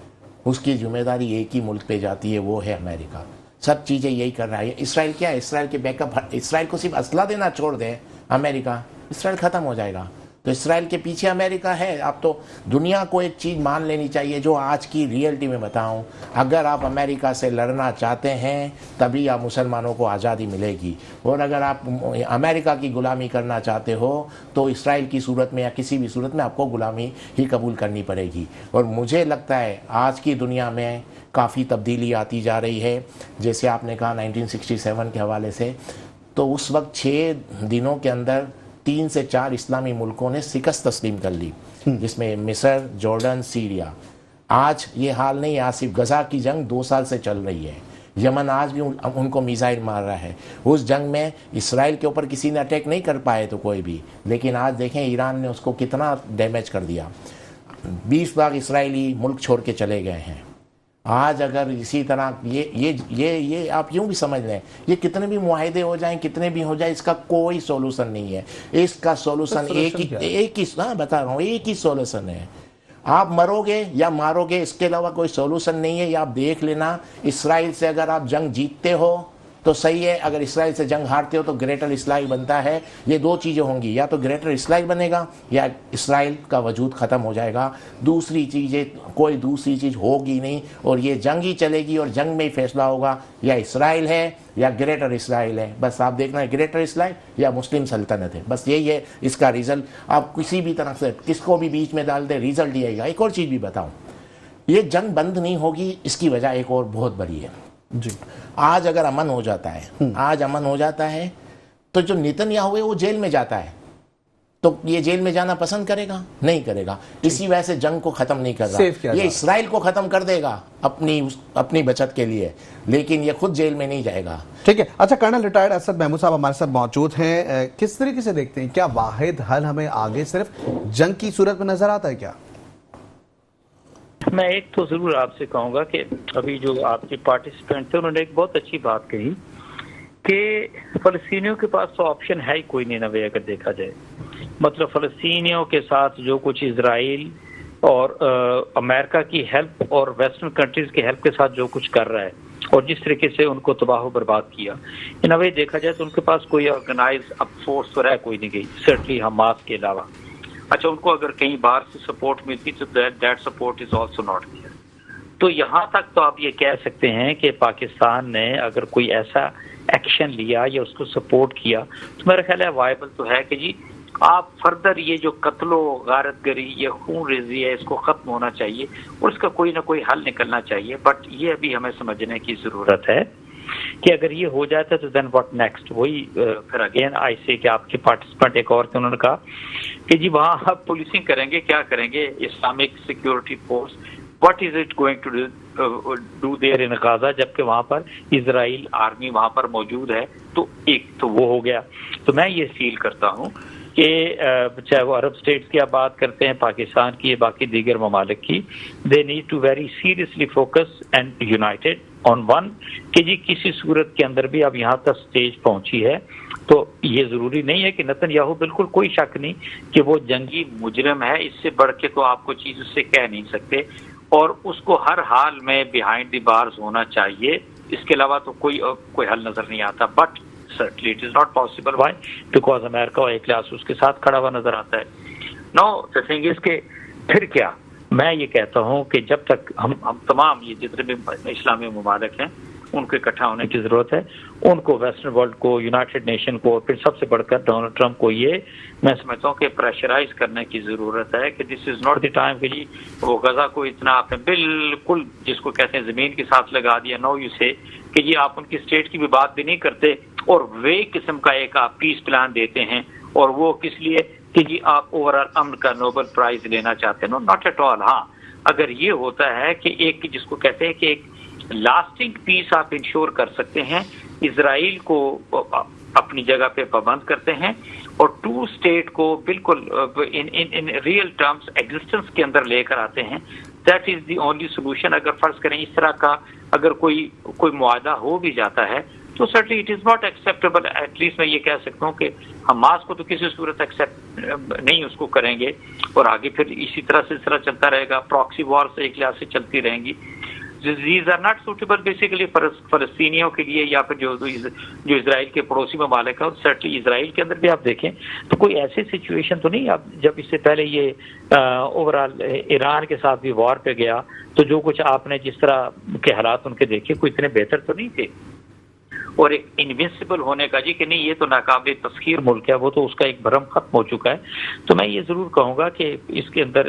उसकी जिम्मेदारी एक ही मुल्क पे जाती है, वो है अमेरिका। सब चीज़ें यही कर रहा है। इसराइल क्या है? इसराइल के बैकअप, इसराइल को सिर्फ असला देना छोड़ दे अमेरिका, इसराइल ख़त्म हो जाएगा। तो इसराइल के पीछे अमेरिका है। अब तो दुनिया को एक चीज़ मान लेनी चाहिए, जो आज की रियलिटी में बताऊं, अगर आप अमेरिका से लड़ना चाहते हैं तभी आप मुसलमानों को आज़ादी मिलेगी, और अगर आप अमेरिका की गुलामी करना चाहते हो तो इसराइल की सूरत में या किसी भी सूरत में आपको गुलामी ही कबूल करनी पड़ेगी। और मुझे लगता है आज की दुनिया में काफ़ी तब्दीली आती जा रही है। जैसे आपने कहा 1967 के हवाले से, तो उस वक्त 6 दिनों के अंदर 3 से 4 इस्लामी मुल्कों ने शिकस्त तस्लीम कर ली, जिसमें मिस्र, जॉर्डन, सीरिया। आज ये हाल नहीं है। आज सिर्फ गजा की जंग 2 साल से चल रही है। यमन आज भी उनको मिसाइल मार रहा है। उस जंग में इसराइल के ऊपर किसी ने अटैक नहीं कर पाए तो कोई भी, लेकिन आज देखें ईरान ने उसको कितना डैमेज कर दिया। 20 लाख इसराइली मुल्क छोड़ के चले गए हैं। आज अगर इसी तरह ये आप यूं भी समझ लें, ये कितने भी मुआहदे हो जाएं, कितने भी हो जाए, इसका कोई सॉल्यूशन नहीं है। इसका सॉल्यूशन एक ही बता रहा हूँ, एक ही सॉल्यूशन है। आप मरोगे या मारोगे, इसके अलावा कोई सॉल्यूशन नहीं है। ये आप देख लेना। इसराइल से अगर आप जंग जीतते हो तो सही है, अगर इसराइल से जंग हारते हो तो ग्रेटर इसराइल बनता है। ये 2 चीज़ें होंगी, या तो ग्रेटर इसराइल बनेगा या इसराइल का वजूद ख़त्म हो जाएगा। दूसरी चीज़ें कोई दूसरी चीज़ होगी नहीं, और ये जंग ही चलेगी और जंग में ही फैसला होगा, या इसराइल है या ग्रेटर इसराइल है। बस आप देखना है, ग्रेटर इसराइल या मुस्लिम सल्तनत है, बस यही है इसका रिजल्ट। आप किसी भी तरह से किसको भी बीच में डाल दे, रिजल्ट यही आएगा। एक और चीज़ भी बताऊँ, ये जंग बंद नहीं होगी, इसकी वजह एक और बहुत बड़ी है जी। आज अगर अमन हो जाता है, आज अमन हो जाता है तो जो नेतन्याहू है वो जेल में जाता है, तो ये जेल में जाना पसंद करेगा? नहीं करेगा। इसी वजह से जंग को खत्म नहीं कर रहा। ये इसराइल को खत्म कर देगा अपनी बचत के लिए, लेकिन ये खुद जेल में नहीं जाएगा। ठीक है। अच्छा, कर्नल रिटायर्ड असद महमूद साहब हमारे साथ मौजूद हैं। किस तरीके से देखते हैं, क्या वाहिद हल हमें आगे सिर्फ जंग की सूरत में नजर आता है क्या? मैं एक तो जरूर आपसे कहूंगा कि अभी जो आपके पार्टिसिपेंट थे उन्होंने एक बहुत अच्छी बात कही कि फलस्तीनियों के पास तो ऑप्शन है ही कोई नहीं नवे, अगर देखा जाए। मतलब फलस्तीनियों के साथ जो कुछ इजराइल और अमेरिका की हेल्प और वेस्टर्न कंट्रीज की हेल्प के साथ जो कुछ कर रहा है और जिस तरीके से उनको तबाह बर्बाद किया, इन अवे देखा जाए तो उनके पास कोई ऑर्गेनाइज अब फोर्स तो रह कोई नहीं गई, सर्टनली हमास के अलावा। अच्छा, उनको अगर कहीं बाहर से सपोर्ट मिलती तो that support is also not there. तो यहाँ तक तो आप ये कह सकते हैं कि पाकिस्तान ने अगर कोई ऐसा एक्शन लिया या उसको सपोर्ट किया तो मेरा ख्याल है वायबल तो है कि जी आप फर्दर ये जो कत्लो गारतगरी ये खून रेजी है इसको खत्म होना चाहिए और इसका कोई ना कोई हल निकलना चाहिए। बट ये अभी हमें समझने की जरूरत है कि अगर ये हो जाता है तो देन व्हाट नेक्स्ट। वही फिर अगेन आई से कि आपके पार्टिसिपेंट एक और थे, उन्होंने कहा कि जी वहाँ आप पुलिसिंग करेंगे, क्या करेंगे? Islamic security force what is it going to do there in Gaza, जबकि वहाँ पर इजराइल आर्मी वहाँ पर मौजूद है। तो एक तो वो हो गया। तो मैं ये फील करता हूँ कि चाहे वो अरब स्टेट्स की आप बात करते हैं, पाकिस्तान की, बाकी दीगर ममालिक की, they need to very seriously focus and united on one कि जी किसी सूरत के अंदर भी अब यहाँ तक स्टेज पहुंची है तो ये जरूरी नहीं है कि नेतन्याहू, बिल्कुल कोई शक नहीं कि वो जंगी मुजरिम है, इससे बढ़ के तो आपको चीज उससे कह नहीं सकते और उसको हर हाल में बिहाइंड द बार्स होना चाहिए। इसके अलावा तो कोई हल नजर नहीं आता। But certainly it is not possible. Why? Because America एक क्लास उसके साथ खड़ा हुआ नजर आता है। No, the thing is कि फिर क्या, मैं ये कहता हूँ कि जब तक हम तमाम ये जितने भी इस्लामी ममालिक हैं उनको इकट्ठा होने की जरूरत है, उनको वेस्टर्न वर्ल्ड को, यूनाइटेड नेशन को, फिर सबसे बढ़कर डोनाल्ड ट्रंप को ये मैं समझता हूँ कि प्रेशराइज करने की जरूरत है कि this is not the time कि जी वो गजा को इतना आपने बिल्कुल जिसको कहते हैं जमीन के साथ लगा दिया। नो यू से कि जी आप उनकी स्टेट की भी बात भी नहीं करते और वे किस्म का एक आप पीस प्लान देते हैं और वो किस लिए कि जी आप ओवरऑल अमन का नोबेल प्राइज लेना चाहते हैं। No, not at all. हाँ, अगर ये होता है कि एक जिसको कहते हैं कि एक लास्टिंग पीस आप इंश्योर कर सकते हैं, इजराइल को अपनी जगह पे पाबंद करते हैं और टू स्टेट को बिल्कुल इन रियल टर्म्स एग्जिस्टेंस के अंदर लेकर आते हैं, that is the only solution. अगर फर्ज करें इस तरह का अगर कोई मुआहदा हो भी जाता है तो certainly it is not acceptable. At least मैं ये कह सकता हूँ कि हमास को तो किसी सूरत एक्सेप्ट नहीं उसको करेंगे और आगे फिर इसी तरह सिलसिला चलता रहेगा। प्रॉक्सी वॉर से एक लिहाज से चलती रहेंगी। These are not suitable basically फलस्तीनियों के लिए या फिर जो इजराइल के पड़ोसी ममालिक है। और सर्टनली इजराइल के अंदर भी आप देखें तो कोई ऐसी सिचुएशन तो नहीं, आप जब इससे पहले ये ओवरऑल ईरान के साथ भी वॉर पे गया तो जो कुछ आपने जिस तरह के हालात उनके देखे कोई इतने बेहतर तो नहीं थे। और एक इनविंसिबल होने का जी कि नहीं ये तो नाकाबिल तस्खीर मुल्क है, वो तो उसका एक भरम खत्म हो चुका है। तो मैं ये जरूर कहूँगा कि इसके अंदर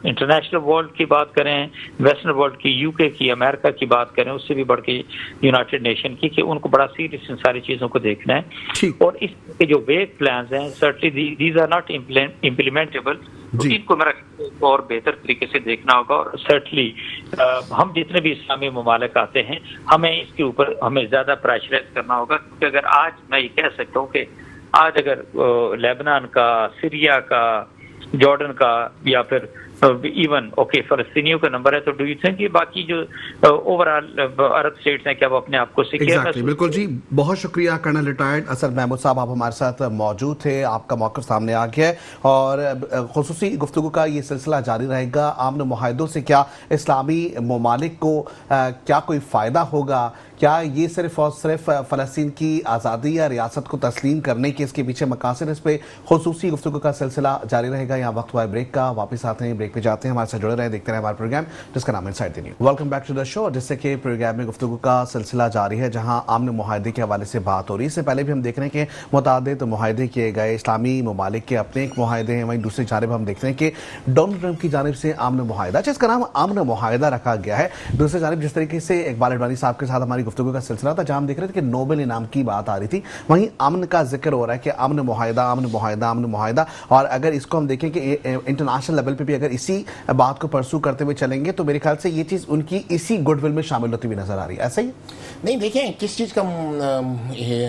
इंटरनेशनल वर्ल्ड की बात करें, वेस्टर्न वर्ल्ड की, यूके की, अमेरिका की बात करें, उससे भी बढ़ के यूनाइटेड नेशन की, कि उनको बड़ा सीरियस इन सारी चीज़ों को देखना है। और इसके जो वेग प्लान्स हैं certainly these are not implementable, इनको मेरा और बेहतर तरीके से देखना होगा। और सर्टनली हम जितने भी इस्लामी ममालिक आते हैं हमें इसके ऊपर हमें ज्यादा प्रेशराइज करना होगा, क्योंकि अगर आज मैं ये कह सकता हूँ कि आज अगर लेबनान का, सीरिया का, जॉर्डन का या फिर इवन फलस्तीनियों का नंबर है तो डू यू थिंक कि बाकी जो ओवरऑल अरब स्टेट्स हैं क्या वो अपने आप को सिक्योर? बिल्कुल जी, बहुत शुक्रिया कर्नल रिटायर्ड असद महमूद साहब, आप हमारे साथ मौजूद थे, आपका मौक़िफ़ सामने आ गया है और खुसूसी गुफ्तगू का ये सिलसिला जारी रहेगा। आमन मुआहदों से क्या इस्लामी ममालिक को क्या कोई फ़ायदा होगा, क्या ये सिर्फ और सिर्फ फ़लस्तीन की आज़ादी या रियासत को तस्लीम करने के इसके पीछे मकासद, इस पर खुसूसी गुफ्तगू का सिलसिला जारी रहेगा। यहाँ वक्त हुआ है ब्रेक का, वापस आते हैं ब्रेक ब्रेक पे जाते हैं, हमारे साथ जुड़े रहे, देखते रहे हमारा प्रोग्राम जिसका नाम है inside the news. Welcome back to the show. जिससे कि प्रोग्राम में गुफ्तगू का सिलसिला जारी है, जहां आमन मुआहदे के हवाले से बात हो रही है। इससे पहले भी हम देख रहे हैं कि मुतादिद मुआहदे किए गए, इस्लामी ममालिक के अपने एक मुआहदे हैं, वहीं दूसरी जानब हम देखते हैं कि डोनाल्ड ट्रंप की जानिब से आमन मुआहदा, जिसका नाम आमन मुआहदा रखा गया है। दूसरी जानब जिस तरीके से इकबाल अडवाणी साहब के साथ हमारी गुफ्तगू का सिलसिला था, जहां हम देख रहे थे कि नोबेल इनाम की बात आ रही थी, वहीं अमन का जिक्र हो रहा है कि अमन मुआहदा, अमन मुआहदा, अमन मुआहदा। और अगर इसको हम देखें कि इंटरनेशनल लेवल पे भी अगर इसी बात को परसू करते हुए चलेंगे तो मेरे ख्याल से ये चीज़ उनकी इसी गुडविल में शामिल होती हुई नजर आ रही है। ऐसा ही नहीं, देखिए किस चीज़ का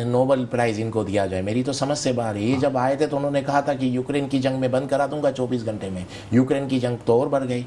नोबेल प्राइज़ इनको दिया जाए, मेरी तो समझ से बाहर है। ये जब आए थे तो उन्होंने कहा था कि यूक्रेन की जंग में बंद करा दूंगा 24 घंटे में। यूक्रेन की जंग तो और बढ़ गई,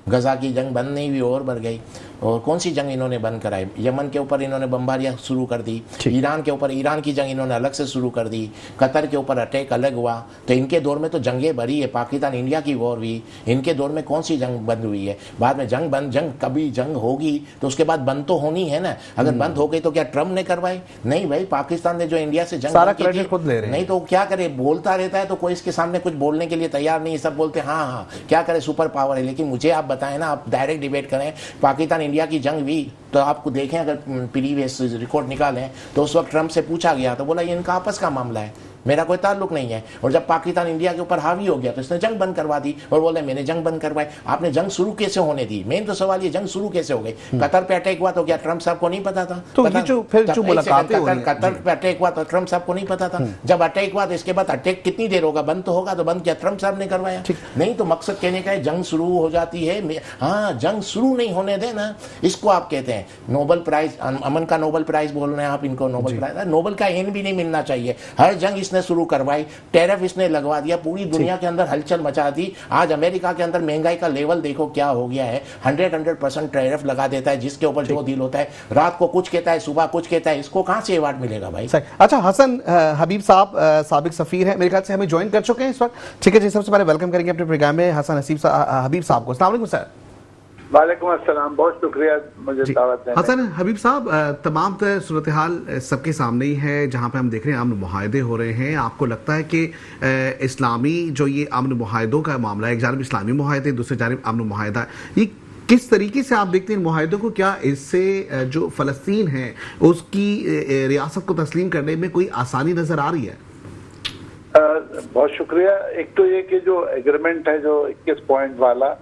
गजा की जंग बंद नहीं हुई और बढ़ गई। और कौन सी जंग इन्होंने बंद कराई? यमन के ऊपर इन्होंने बमबारियां शुरू कर दी, ईरान के ऊपर ईरान की जंग इन्होंने अलग से शुरू कर दी, कतर के ऊपर अटैक अलग हुआ। तो इनके दौर में तो जंगें बढ़ी है, पाकिस्तान इंडिया की वॉर हुई, इनके दौर में कौन सी जंग बंद हुई है? बाद में जंग कभी जंग होगी तो उसके बाद बंद तो होनी है ना। अगर बंद हो गई तो क्या ट्रम्प ने करवाई? नहीं भाई, पाकिस्तान ने जो इंडिया से जंग सारा क्रेडिट खुद ले रहे हैं। नहीं तो क्या करे, बोलता रहता है तो कोई इसके सामने कुछ बोलने के लिए तैयार नहीं। सब बोलते हैं हाँ, क्या करे, सुपर पावर है। लेकिन मुझे आप बताएं ना, आप डायरेक्ट डिबेट करें, पाकिस्तान इंडिया की जंग हुई तो आपको देखें, अगर प्रीवियस रिकॉर्ड निकालें तो उस वक्त ट्रंप से पूछा गया तो बोला ये इनका आपस का मामला है, मेरा कोई ताल्लुक नहीं है। और जब पाकिस्तान इंडिया के ऊपर हावी हो गया तो इसने जंग बंद करवा दी और बोले मैंने जंग बंद करवाई। आपने जंग शुरू कैसे होने दी? मेन तो सवाल ये, जंग शुरू कैसे हो गई? कतर पे अटैक हुआ तो क्या ट्रंप साहब को नहीं पता था? तो ये जो फिर जो मुलाकातें हो रही हैं, कतर पे अटैक हुआ तो ट्रंप साहब को नहीं पता था? जब अटैक हुआ तो इसके बाद अटैक कितनी देर होगा, बंद तो होगा, तो बंद क्या ट्रंप साहब ने करवाया? नहीं तो मकसद कहने का है जंग शुरू हो जाती है। हाँ, जंग शुरू नहीं होने देना, इसको आप कहते हैं नोबेल प्राइज। अमन का नोबेल प्राइज बोल रहे हैं आप, इनको नोबेल प्राइज, नोबेल का एन भी नहीं मिलना चाहिए। हर जंग इसने शुरू करवाई, टैरिफ इसने लगवा दिया, पूरी दुनिया के अंदर हलचल मचा दी। आज अमेरिका के अंदर महंगाई का लेवल देखो क्या हो गया है। 100% टैरिफ लगा देता है, जिसके ऊपर जो डील होता है, रात को कुछ कहता है, सुबह कुछ कहता है। इसको कहां से अवार्ड मिलेगा भाई? अच्छा, हसन हबीब साहब साबिक सफीर है, मेरे ख्याल से हमें ज्वाइन कर चुके हैं इस वक्त। ठीक है जी, सबसे पहले वेलकम करेंगे अपने प्रोग्राम में हसन हबीब साहब को। अस्सलाम वालेकुम सर। वालेकुम अस्सलाम, बहुत शुक्रिया मुझे दावत देने। हसन हबीब साहब, तमाम सूरत हाल सबके सामने ही है, जहाँ पे हम देख रहे हैं अमन मुआहदे हो रहे हैं। आपको लगता है कि इस्लामी जो ये अमन मुआहदों का मामला है, एक जानब इस्लामी मुआहदे, दूसरी जानब अमन मुआहदा, ये किस तरीके से आप देखते हैं इन मुआहदों को? क्या इससे जो फ़लस्तीन है उसकी रियासत को तस्लीम करने में कोई आसानी नज़र आ रही है? बहुत शुक्रिया। एक तो ये कि जो एग्रीमेंट है जो 21 पॉइंट वाला,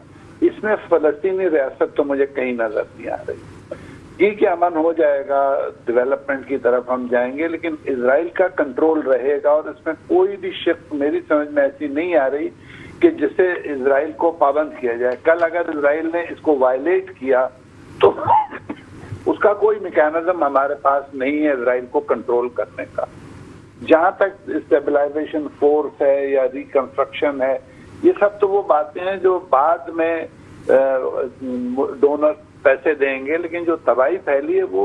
इसमें फलस्तीनी रियासत तो मुझे कहीं नजर नहीं आ रही। ये कि अमन हो जाएगा, डेवलपमेंट की तरफ हम जाएंगे, लेकिन इजराइल का कंट्रोल रहेगा और इसमें कोई भी शिफ्ट मेरी समझ में ऐसी नहीं आ रही कि जिससे इजराइल को पाबंद किया जाए। कल अगर इजराइल ने इसको वायलेट किया तो उसका कोई मैकेनिज्म हमारे पास नहीं है इजराइल को कंट्रोल करने का। जहां तक स्टेबलाइजेशन फोर्स है या रिकंस्ट्रक्शन है, ये सब तो वो बातें हैं जो बाद में डोनर पैसे देंगे, लेकिन जो तबाही फैली है वो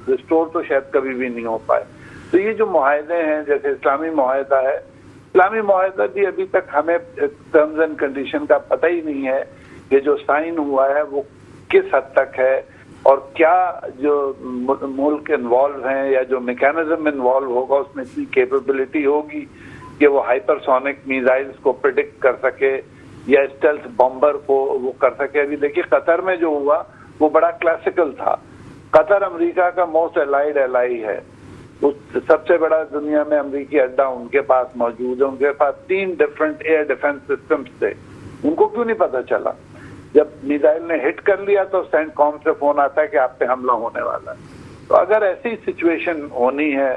रिस्टोर तो शायद कभी भी नहीं हो पाए। तो ये जो मुआहदे हैं, जैसे इस्लामी मुआहदा है, इस्लामी मुआहदा भी अभी तक हमें टर्म्स एंड कंडीशन का पता ही नहीं है कि जो साइन हुआ है वो किस हद तक है और क्या जो मुल्क इन्वॉल्व हैं या जो मैकेनिज्म इन्वॉल्व होगा उसमें इतनी कैपेबिलिटी होगी कि वो हाइपरसोनिक मिसाइल्स को प्रिडिक्ट कर सके या स्टेल्थ बॉम्बर को वो कर सके। अभी देखिए कतर में जो हुआ वो बड़ा क्लासिकल था। कतर अमेरिका का मोस्ट एलाइड एलाई है, उस सबसे बड़ा दुनिया में अमेरिकी अड्डा उनके पास मौजूद है। उनके पास 3 डिफरेंट एयर डिफेंस सिस्टम्स थे। उनको क्यों नहीं पता चला? जब मिसाइल ने हिट कर लिया तो सेंटकॉम से फोन आता है कि आप पे हमला होने वाला है। तो अगर ऐसी सिचुएशन होनी है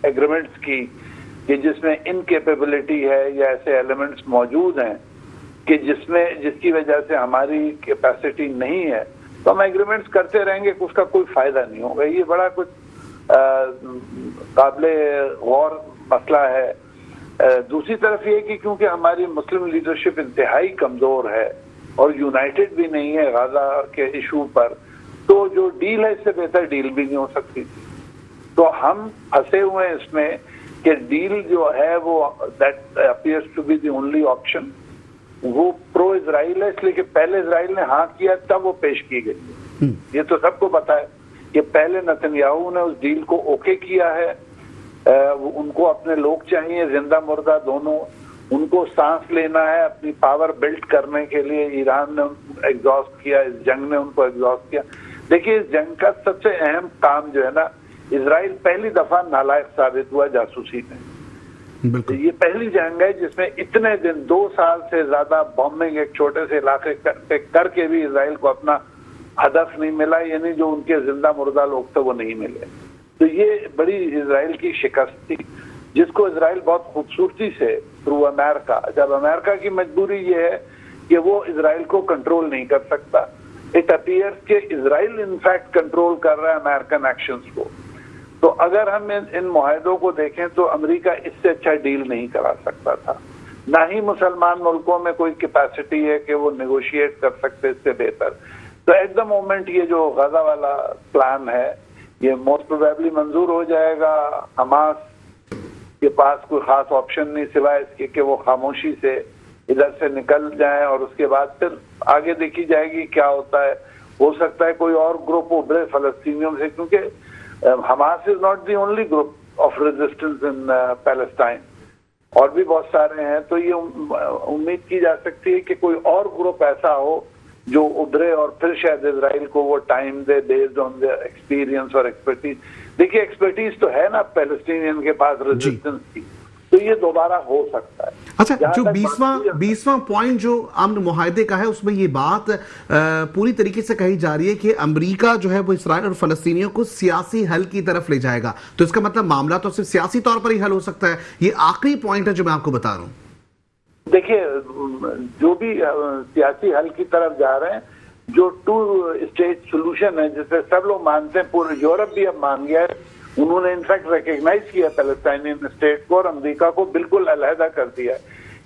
एग्रीमेंट्स की कि जिसमें इनकेपेबिलिटी है या ऐसे एलिमेंट्स मौजूद हैं कि जिसकी वजह से हमारी कैपेसिटी नहीं है, तो हम एग्रीमेंट्स करते रहेंगे, उसका कोई फायदा नहीं होगा। ये बड़ा कुछ काबिले गौर मसला है। दूसरी तरफ ये कि क्योंकि हमारी मुस्लिम लीडरशिप इंतहाई कमजोर है और यूनाइटेड भी नहीं है गाजा के इशू पर, तो जो डील है इससे बेहतर डील भी नहीं हो सकती। तो हम फंसे हुए हैं इसमें कि डील जो है वो that appears to be the only option, वो प्रो इजराइल है, इसलिए कि पहले इजराइल ने हाँ किया तब वो पेश की गई। ये तो सबको पता है कि पहले नेतन्याहू ने उस डील को ओके किया है। उनको अपने लोग चाहिए, जिंदा मुर्दा दोनों, उनको सांस लेना है अपनी पावर बिल्ड करने के लिए। ईरान ने एग्जॉस्ट किया, इस जंग ने उनको एग्जॉस्ट किया। देखिए, इस जंग का सबसे अहम काम जो है ना, इजराइल पहली दफा नालायक साबित हुआ जासूसी में। बिल्कुल। ये पहली जंग है जिसमें इतने दिन 2 साल से ज्यादा बॉम्बिंग एक छोटे से इलाके करके भी इजराइल को अपना हदफ नहीं मिला, यानी जो उनके जिंदा मुर्दा लोग थे वो नहीं मिले। तो ये बड़ी इजराइल की शिकस्त थी, जिसको इजराइल बहुत खूबसूरती से थ्रू अमेरिका, जब अमेरिका की मजबूरी ये है कि वो इजराइल को कंट्रोल नहीं कर सकता, इट अपीयर्स कि इजराइल इनफैक्ट कंट्रोल कर रहा है अमेरिकन एक्शंस को। तो अगर हम इन मुआहदों को देखें तो अमेरिका इससे अच्छा डील नहीं करा सकता था, ना ही मुसलमान मुल्कों में कोई कैपेसिटी है कि वो नेगोशिएट कर सकते इससे बेहतर। तो एट द मोमेंट ये जो गजा वाला प्लान है ये मोस्ट प्रोबेबली मंजूर हो जाएगा। हमास के पास कोई खास ऑप्शन नहीं सिवाय इसके कि वो खामोशी से इधर से निकल जाए और उसके बाद फिर आगे देखी जाएगी क्या होता है। हो सकता है कोई और ग्रुप उभरे फलस्तीनियों से, क्योंकि Hamas is not the only group of resistance in Palestine, और भी बहुत सारे हैं। तो ये उम्मीद की जा सकती है कि कोई और ग्रुप ऐसा हो जो उभरे और फिर शायद इजराइल को वो time they based on the experience और एक्सपर्टीज। देखिए, एक्सपर्टीज तो है ना पैलेस्टीनियन के पास रेजिस्टेंस की, तो ये दोबारा हो सकता है। अच्छा, जो 20वां पॉइंट जो अमन मुआहदे का है उसमें ये बात पूरी तरीके से कही जा रही है कि अमेरिका जो है वो इसराइल और फलस्तीनियों को सियासी हल की तरफ ले जाएगा। तो इसका मतलब मामला तो सिर्फ सियासी तौर पर ही हल हो सकता है। ये आखिरी पॉइंट है जो मैं आपको बता रहा हूँ। देखिए, जो भी सियासी हल की तरफ जा रहे हैं, जो 2 स्टेट सोल्यूशन है जिसे सब लोग मानते हैं, पूरे यूरोप भी अब मान गया है, उन्होंने इनफैक्ट रिकग्नाइज किया पैलेस्टाइनियन स्टेट को और अमेरिका को बिल्कुल अलहदा कर दिया है।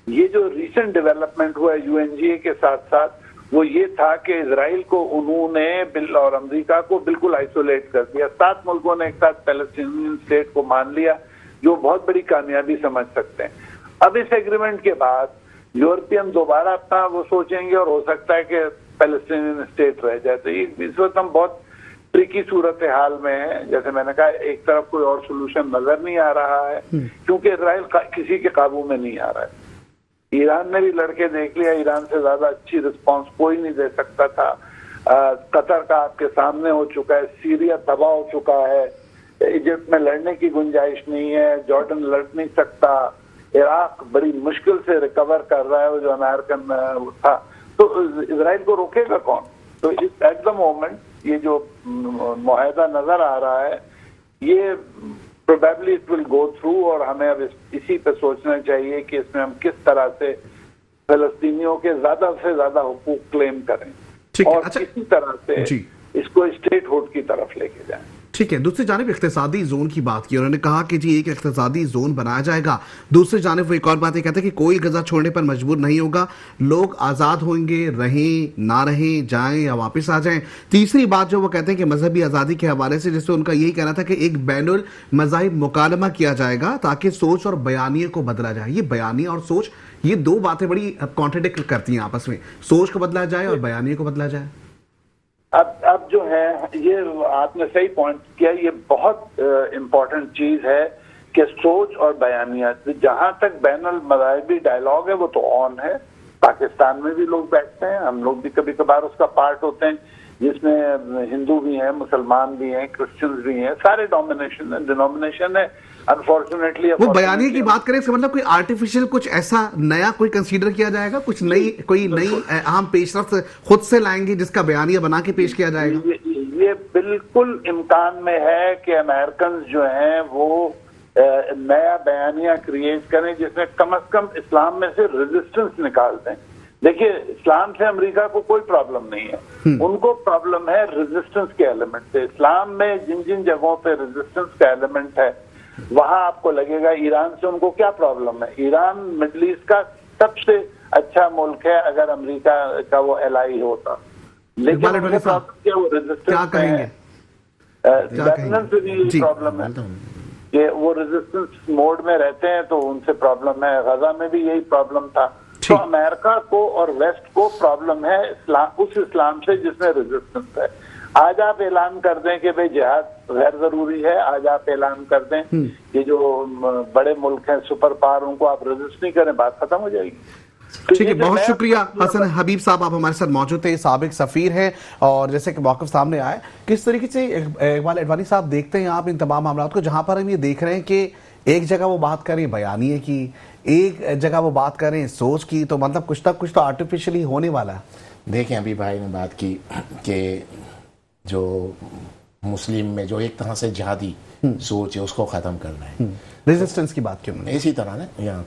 ये जो रिसेंट डेवलपमेंट हुआ है यूएनजीए के साथ साथ, वो ये था कि इजराइल को उन्होंने और अमेरिका को बिल्कुल आइसोलेट कर दिया। 7 मुल्कों ने एक साथ पैलेस्टाइनियन स्टेट को मान लिया, जो बहुत बड़ी कामयाबी समझ सकते हैं। अब इस एग्रीमेंट के बाद यूरोपियन दोबारा अपना वो सोचेंगे और हो सकता है कि पैलेस्टीनियन स्टेट रह जाए। तो इस वक्त हम बहुत ट्रिकी सूरत हाल में है। जैसे मैंने कहा, एक तरफ कोई और सोल्यूशन नजर नहीं आ रहा है क्योंकि इजराइल किसी के काबू में नहीं आ रहा है। ईरान ने भी लड़के देख लिया, ईरान से ज्यादा अच्छी रिस्पांस कोई नहीं दे सकता था। कतर का आपके सामने हो चुका है, सीरिया तबाह हो चुका है, इजिप्ट में लड़ने की गुंजाइश नहीं है, जॉर्डन लड़ नहीं सकता, इराक बड़ी मुश्किल से रिकवर कर रहा है वो जो अमेरिकन था। तो इजराइल को रोकेगा कौन? तो एट द मोमेंट ये जो मुआहदा नजर आ रहा है ये probably it will go through, और हमें अब इसी पे सोचना चाहिए कि इसमें हम किस तरह से फलस्तीनियों के ज्यादा से ज्यादा हुकूक क्लेम करें और अच्छा, किसी तरह से इसको स्टेटहुड की तरफ लेके जाएं। ठीक है। दूसरी जानिब इख्तिसादी जोन की बात की, उन्होंने कहा कि जी एक इख्तिसादी जोन बनाया जाएगा। दूसरी जानिब वो एक और बात ये कहते हैं कि कोई गजा छोड़ने पर मजबूर नहीं होगा, लोग आज़ाद होंगे, रहें ना रहें, जाएं या वापस आ जाएं। तीसरी बात जो वो कहते हैं कि मजहबी आज़ादी के हवाले से, जिससे उनका यही कहना था कि एक बैनुल मज़ाहिब मुकालमा किया जाएगा ताकि सोच और बयानिए को बदला जाए। ये बयानिया और सोच, ये 2 बातें बड़ी कॉन्ट्रडिक्ट करती हैं आपस में। सोच को बदला जाए और बयानिए को बदला जाए। अब जो है ये आपने सही पॉइंट किया, ये बहुत इम्पोर्टेंट चीज है कि सोच और बयानिया, जहां तक बैनुल मज़ाहिबी डायलॉग है वो तो ऑन है। पाकिस्तान में भी लोग बैठते हैं, हम लोग भी कभी कभार उसका पार्ट होते हैं, जिसमें हिंदू भी हैं, मुसलमान भी हैं, क्रिश्चियंस भी हैं, सारे डिनोमिनेशन है। अनफॉर्चुनेटली वो बयानिए की बात करें, इसका मतलब कोई आर्टिफिशियल कुछ ऐसा नया कोई कंसीडर किया जाएगा, कुछ कोई नई अहम पेशरफ्त खुद से लाएंगे जिसका बयानिया बना के पेश किया जाएगा? ये बिल्कुल इम्कान में है कि अमेरिकन जो हैं वो नया बयानिया क्रिएट करें जिसमें कम से कम इस्लाम में से रेजिस्टेंस निकाल दें। देखिए, इस्लाम से अमेरिका को कोई प्रॉब्लम नहीं है, उनको प्रॉब्लम है रेजिस्टेंस के एलिमेंट से। इस्लाम में जिन जिन जगहों पे रेजिस्टेंस का एलिमेंट है वहां आपको लगेगा ईरान से उनको क्या प्रॉब्लम है। ईरान मिडिल ईस्ट का सबसे अच्छा मुल्क है अगर अमेरिका का वो एलाई होता, लेकिन वो रेजिस्टेंस प्रॉब्लम है कि वो रेजिस्टेंस मोड में रहते हैं, तो उनसे प्रॉब्लम है। गजा में भी यही प्रॉब्लम था। तो अमेरिका को और वेस्ट को प्रॉब्लम है उस इस्लाम से जिसमें रेजिस्टेंस है। आज आप ऐलान कर दें कि भाई जिहाद गैर जरूरी है, आज आप ऐलान कर दें कि जो बड़े मुल्क हैं सुपर पावर उनको आप रजिस्ट नहीं करें, बात खत्म हो जाएगी। तो ठीक है, ये जो बहुत नया- शुक्रिया हसन हबीब साहब, आप हमारे साथ मौजूद थे, साबिक सफीर हैं। और जैसे कि मौक़िफ़ सामने आए, किस तरीके से इकबाल अडवाणी साहब देखते हैं आप इन तमाम मामलों को, जहां पर हम ये देख रहे हैं कि एक जगह वो बात करें बयानिए की, एक जगह वो बात करें सोच की, तो मतलब कुछ ना कुछ तो आर्टिफिशियली होने वाला है। देखें, अभी भाई ने बात की कि जो मुस्लिम में जो एक तरह से जिहादी सोच है उसको ख़त्म करना है, रेजिस्टेंस की बात क्यों नहीं? इसी तरह ना यहाँ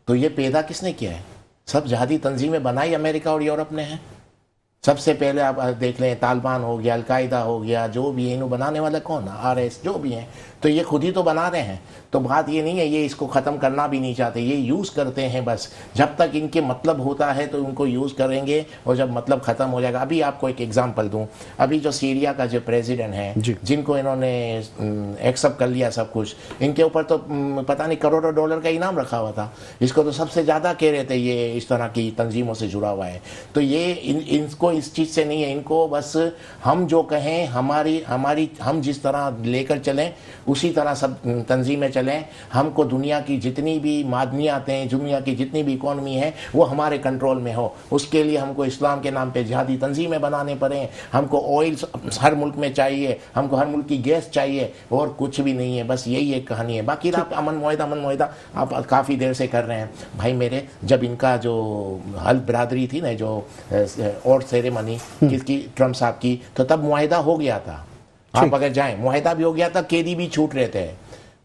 तो ये पैदा किसने किया है? सब जिहादी तंजीमें बनाई अमेरिका और यूरोप ने हैं। सबसे पहले आप देख लें, तालिबान हो गया, अलकायदा हो गया, जो भी है इन्हों बनाने वाले कौन है? आरएस जो भी हैं, तो ये खुद ही तो बना रहे हैं। तो बात ये नहीं है, ये इसको ख़त्म करना भी नहीं चाहते, ये यूज़ करते हैं बस। जब तक इनके मतलब होता है तो उनको यूज़ करेंगे, और जब मतलब ख़त्म हो जाएगा। अभी आपको एक एग्जांपल दूं, अभी जो सीरिया का जो प्रेसिडेंट है, जिनको इन्होंने एक्सेप्ट कर लिया सब कुछ, इनके ऊपर तो पता नहीं करोड़ों डॉलर का इनाम रखा हुआ था। इसको तो सबसे ज़्यादा कह रहे थे ये इस तरह की तंजीमों से जुड़ा हुआ है। तो ये इनको इस चीज़ से नहीं है, इनको बस हम जो कहें, हमारी हम जिस तरह लेकर चलें उसी तरह सब तंजीमें चलें। हमको दुनिया की जितनी भी मादनियात हैं, दुनिया की जितनी भी इकॉनमी है, वो हमारे कंट्रोल में हो। उसके लिए हमको इस्लाम के नाम पे जिहादी तंजीमें बनाने पड़े, हमको ऑयल हर मुल्क में चाहिए, हमको हर मुल्क की गैस चाहिए, और कुछ भी नहीं है। बस यही एक कहानी है। बाकी आप अमन मुआहिदा आप काफ़ी देर से कर रहे हैं भाई मेरे। जब इनका जो हल बिरादरी थी ना, जो और सेरेमनी किसकी, ट्रम्प साहब की, तो तब मुआहिदा हो गया था। आप अगर जाएं, मुआहिदा भी हो गया था, कैदी भी छूट रहे थे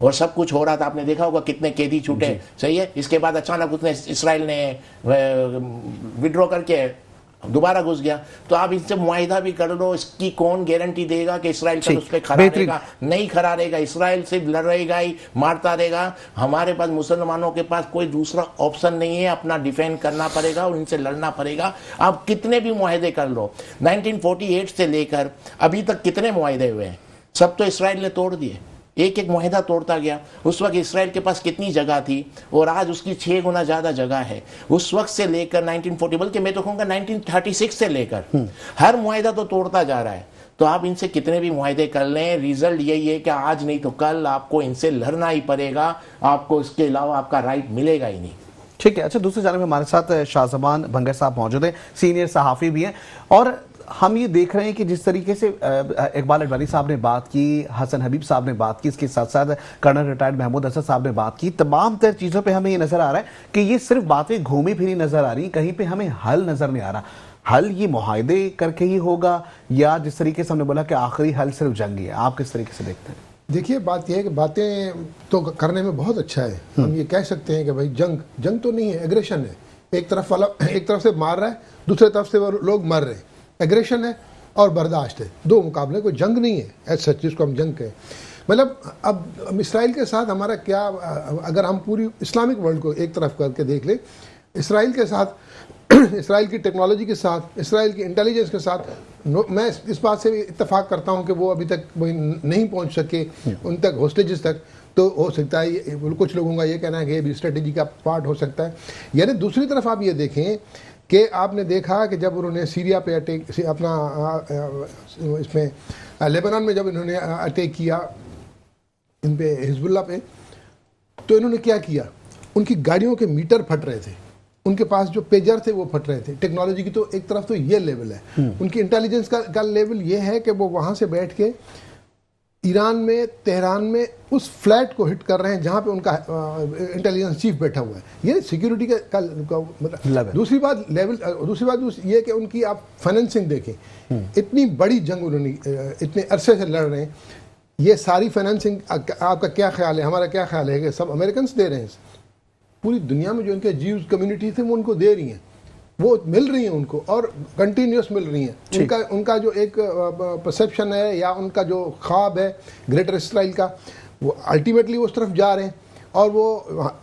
और सब कुछ हो रहा था। आपने देखा होगा कितने कैदी छूटे, सही है। इसके बाद अचानक उसने इसराइल ने विड्रॉ करके दोबारा घुस गया। तो आप इससे मुआहिदा भी कर लो, इसकी कौन गारंटी देगा कि इसराइल पर उस पर खड़ा रहेगा? नहीं खड़ा रहेगा। इसराइल से लड़ेगा ही, मारता रहेगा। हमारे पास मुसलमानों के पास कोई दूसरा ऑप्शन नहीं है, अपना डिफेंड करना पड़ेगा और इनसे लड़ना पड़ेगा। आप कितने भी मुआहिदे कर लो, 1948 से लेकर अभी तक कितने मुआहिदे हुए हैं, सब तो इसराइल ने तोड़ दिए। एक एक मुआहिदा तोड़ता गया। उस वक्त इसराइल के पास कितनी जगह थी और आज उसकी 6 गुना ज़्यादा जगह है। उस वक्त से लेकर 1940, बल्कि मैं तो कहूँगा 1936 से लेकर हर मुआहिदा तो तोड़ता जा रहा है। तो आप इनसे कितने भी मुआहिदे कर लें, रिजल्ट यही है कि आज नहीं तो कल आपको इनसे लड़ना ही पड़ेगा। आपको इसके अलावा आपका राइट मिलेगा ही नहीं। ठीक है। अच्छा, दूसरे जानब हमारे साथ शाहजमान भंगर साहब मौजूद हैं, सीनियर सहाफ़ी भी हैं। और हम ये देख रहे हैं कि जिस तरीके से इकबाल अडवाणी साहब ने बात की, हसन हबीब साहब ने बात की, इसके साथ साथ कर्नल रिटायर्ड महमूद असद साहब ने बात की, तमाम तर चीज़ों पे हमें ये नज़र आ रहा है कि ये सिर्फ बातें घूमी फिरी नज़र आ रही, कहीं पे हमें हल नज़र नहीं आ रहा। हल ये मुआहिदे करके ही होगा, या जिस तरीके से हमने बोला कि आखिरी हल सिर्फ जंग ही है? आप किस तरीके से देखते हैं? देखिए, बात यह है कि बातें तो करने में बहुत अच्छा है। हम ये कह सकते हैं कि भाई जंग तो नहीं है, एग्रेशन है। एक तरफ से मार रहा है, दूसरे तरफ से वो लोग मर रहे हैं। एग्रेशन है और बर्दाश्त है, दो मुकाबले, कोई जंग नहीं है ऐसा सच जिसको हम जंग कहें। मतलब अब इसराइल के साथ हमारा क्या, अगर हम पूरी इस्लामिक वर्ल्ड को एक तरफ करके देख लें, इसराइल के साथ, इसराइल की टेक्नोलॉजी के साथ, इसराइल की इंटेलिजेंस के साथ, मैं इस बात से भी इत्तेफाक करता हूं कि वो अभी तक नहीं पहुंच सके उन तक, होस्टेजेस तक। तो हो सकता है कुछ लोगों का ये कहना है कि ये भी स्ट्रेटेजी का पार्ट हो सकता है। यानी दूसरी तरफ आप ये देखें कि आपने देखा कि जब उन्होंने सीरिया पे अटैक, अपना इसमें लेबनान में जब इन्होंने अटैक किया इन पे, हिजबुल्लाह पे, तो इन्होंने क्या किया, उनकी गाड़ियों के मीटर फट रहे थे, उनके पास जो पेजर थे वो फट रहे थे। टेक्नोलॉजी की तो एक तरफ तो ये लेवल है, उनकी इंटेलिजेंस का लेवल ये है कि वो वहाँ से बैठ के ईरान में, तेहरान में उस फ्लैट को हिट कर रहे हैं जहाँ पे उनका इंटेलिजेंस चीफ बैठा हुआ है। ये सिक्योरिटी का मतलब। दूसरी बात ये कि उनकी आप फाइनेंसिंग देखें, इतनी बड़ी जंग उन्होंने इतने अरसे से लड़ रहे हैं, ये सारी फाइनेंसिंग आपका क्या ख्याल है, हमारा क्या ख्याल है कि सब अमेरिकन दे रहे हैं? पूरी दुनिया में जो इनके जीव कम्युनिटी थे वो उनको दे रही हैं, वो मिल रही हैं उनको, और कंटिन्यूस मिल रही हैं। उनका जो एक परसेप्शन है या उनका जो ख्वाब है ग्रेटर इसराइल का, वो अल्टीमेटली उस तरफ जा रहे हैं। और वो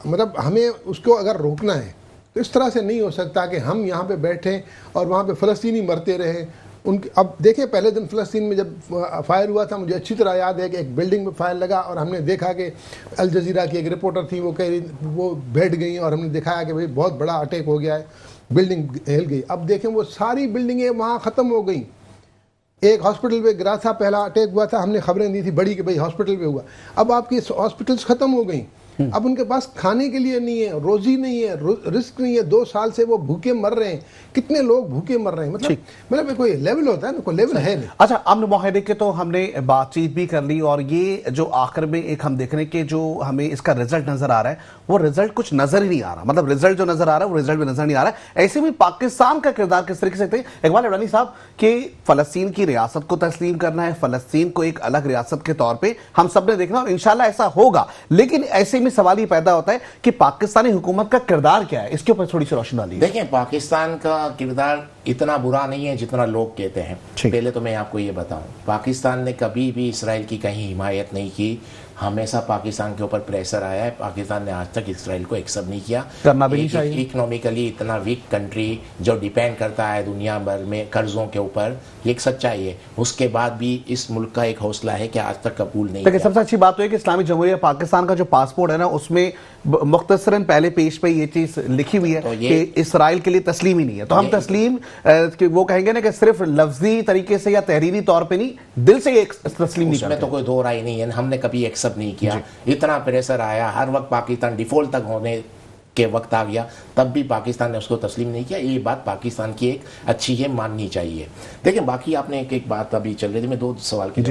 मतलब हमें उसको अगर रोकना है तो इस तरह से नहीं हो सकता कि हम यहाँ पे बैठें और वहाँ पे फ़लस्तीनी मरते रहें। उनके अब देखें, पहले दिन फ़लस्तीन में जब फायर हुआ था, मुझे अच्छी तरह याद है कि एक बिल्डिंग में फायर लगा और हमने देखा कि अल जज़ीरा की एक रिपोर्टर थी, वो कह रही, वो बैठ गई और हमने दिखाया कि भाई बहुत बड़ा अटैक हो गया है, बिल्डिंग हिल गई। अब देखें वो सारी बिल्डिंगें वहाँ ख़त्म हो गई, एक हॉस्पिटल पे गिरा था, पहला अटैक हुआ था, हमने खबरें दी थी बड़ी कि भाई हॉस्पिटल पे हुआ। अब आपकी हॉस्पिटल्स खत्म हो गई, अब उनके पास खाने के लिए नहीं है, रोजी नहीं है, रिस्क नहीं है, 2 साल से वो भूखे मर रहे हैं। कितने लोग भूखे मर रहे हैं, मतलब कोई लेवल होता है ना, कोई लेवल है नहीं। अच्छा, अमन मुआहदे के तो हमने बातचीत भी कर ली, और ये जो आखिर में एक हम देख रहे हैं कि जो हमें इसका रिजल्ट नजर आ रहा है, वो रिजल्ट कुछ नजर ही नहीं आ रहा। मतलब रिजल्ट जो नजर आ रहा है वो रिजल्ट भी नजर नहीं आ रहा है। ऐसे में पाकिस्तान का किरदार किस तरीके से इकबाल अडवाणी साहब कि फलस्तीन की रियासत को तस्लीम करना है, फलस्तीन को एक अलग रियासत के तौर पर हम सब ने देखना, और इंशाल्लाह ऐसा होगा। लेकिन ऐसे में सवाल ही पैदा होता है कि पाकिस्तानी हुकूमत का किरदार क्या है, इसके ऊपर थोड़ी सी रोशनी डालिए। देखिए, पाकिस्तान का किरदार इतना बुरा नहीं है जितना लोग कहते हैं। पहले तो मैं आपको ये बताऊं, पाकिस्तान ने कभी भी इसराइल की कहीं हिमायत नहीं की। हमेशा पाकिस्तान के ऊपर प्रेशर आया है, पाकिस्तान ने आज तक इसराइल को एक्सेप्ट नहीं किया। करना भी नहीं चाहिए। इकोनॉमिकली इतना वीक कंट्री जो डिपेंड करता है दुनिया भर में कर्जों के ऊपर, ये एक सच्चाई है। उसके बाद भी इस मुल्क का एक हौसला है कि आज तक कबूल नहीं किया। सबसे अच्छी बात तो है कि इस्लामी जमहूरिया पाकिस्तान का जो पासपोर्ट है ना, उसमें मुख्तसरन पहले पेज पे ये चीज लिखी हुई है तो कि इसराइल के लिए तस्लीम ही नहीं है। तो हम तस्लीम वो कहेंगे ना कि सिर्फ लफ्जी तरीके से या तहरीरी तौर पे नहीं, दिल से एक तस्लीम नहीं करते। उसमें तो कोई दो राय नहीं है, हमने कभी एक्सेप्ट नहीं किया। इतना प्रेशर आया, हर वक्त पाकिस्तान डिफॉल्ट तक होने के वक्त आ गया, तब भी पाकिस्तान ने उसको तस्लीम नहीं किया। ये बात पाकिस्तान की एक अच्छी है, माननी चाहिए। देखिए, बाकी आपने एक बात अभी चल रही थी, मैं 2 सवाल की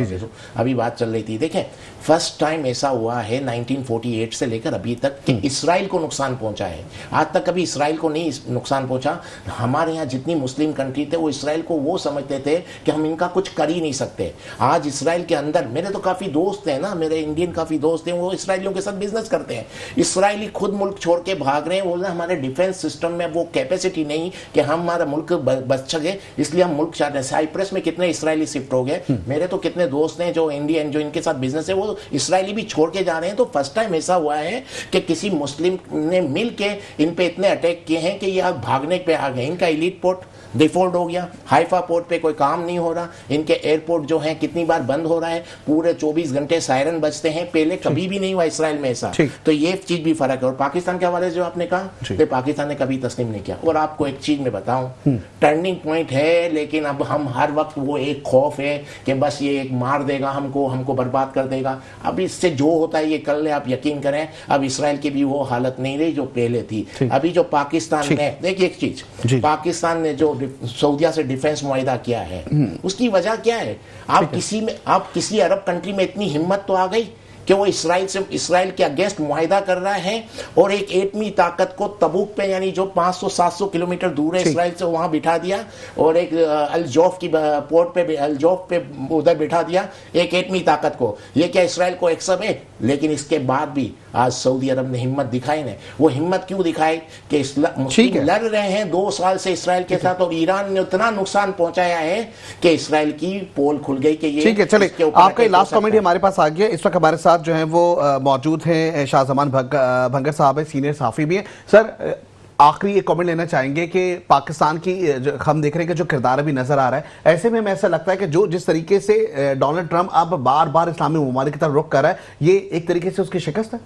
अभी बात चल रही थी। देखें, फर्स्ट टाइम ऐसा हुआ है 1948 से लेकर अभी तक कि इसराइल को नुकसान पहुंचा है। आज तक कभी इसराइल को नहीं नुकसान पहुंचा। हमारे यहाँ जितनी मुस्लिम कंट्री थे वो इसराइल को वो समझते थे कि हम इनका कुछ कर ही नहीं सकते। आज इसराइल के अंदर मेरे तो काफ़ी दोस्त हैं ना, मेरे इंडियन काफ़ी दोस्त हैं, वो इसराइलियों के साथ बिजनेस करते हैं। इसराइली खुद मुल्क छोड़ के भाग रहे हैं, बोल रहे हैं हमारे डिफेंस सिस्टम में वो कैपेसिटी नहीं कि हमारा मुल्क बच सके, इसलिए हम मुल्क चाहते हैं। साइप्रस में कितने इसराइली शिफ्ट हो गए। मेरे तो कितने दोस्त हैं जो इंडियन, जो इनके साथ बिजनेस है, वो इसराइली भी छोड़ के जा रहे हैं। तो फर्स्ट टाइम ऐसा हुआ है कि किसी मुस्लिम ने मिल के इन पे इतने अटैक किए हैं कि ये अब भागने पे आ गए। इनका एलीट पोर्ट डिफॉल्ट हो गया, हाइफा पोर्ट पे कोई काम नहीं हो रहा, इनके एयरपोर्ट जो है कितनी बार बंद हो रहा है, पूरे 24 घंटे सायरन बजते हैं। पहले कभी भी नहीं हुआ इसराइल में ऐसा। तो ये चीज भी फर्क है। और पाकिस्तान के हवाले से जो आपने कहा, तो पाकिस्तान ने कभी तस्लीम नहीं किया। और आपको एक चीज मैं बताऊं, टर्निंग पॉइंट है, लेकिन अब हम हर वक्त वो एक खौफ है कि बस ये एक मार देगा हमको बर्बाद कर देगा। अब इससे जो होता है ये कर ले, आप यकीन करें। अब इसराइल की भी वो हालत नहीं रही जो पहले थी। अभी जो पाकिस्तान ने, देखिए एक चीज, पाकिस्तान ने जो सऊदीया से डिफेंस मुआहिदा किया है, उसकी वजह क्या है? आप किसी अरब कंट्री में इतनी हिम्मत तो आ गई कि वो इसराइल के अगेंस्ट मुआहिदा कर रहा है, और एक एटमी ताकत को तबूक पे, यानी जो 500-700 किलोमीटर दूर है इसराइल से, वहां बिठा दिया, और एक अल-जौफ की पोर्ट पे, अल-जौफ पे उधर बिठा दिया एक एटमी ताकत को। ये क्या इसराइल को एक्सेप्ट है? लेकिन इसके बाद भी आज सऊदी अरब ने हिम्मत दिखाई ना। वो हिम्मत क्यों दिखाई कि मुस्लिम लड़ रहे हैं 2 साल से इसराइल के साथ, और ईरान ने उतना नुकसान पहुंचाया है कि इसराइल की पोल खुल गई कि ये। ठीक है, चले आपका लास्ट कमेंट हमारे पास आ गया। इस वक्त हमारे साथ जो है वो मौजूद हैं शाहजमान भंगर साहब है, सीनियर सहाफी भी हैं। सर, आखिरी एक कमेंट लेना चाहेंगे कि पाकिस्तान की हम देख रहे हैं कि जो किरदार अभी नजर आ रहा है, ऐसे में हमें ऐसा लगता है कि जो जिस तरीके से डोनाल्ड ट्रंप अब बार बार इस्लामी ममालिक की तरफ रुख कर रहा है, ये एक तरीके से उसकी शिकस्त है।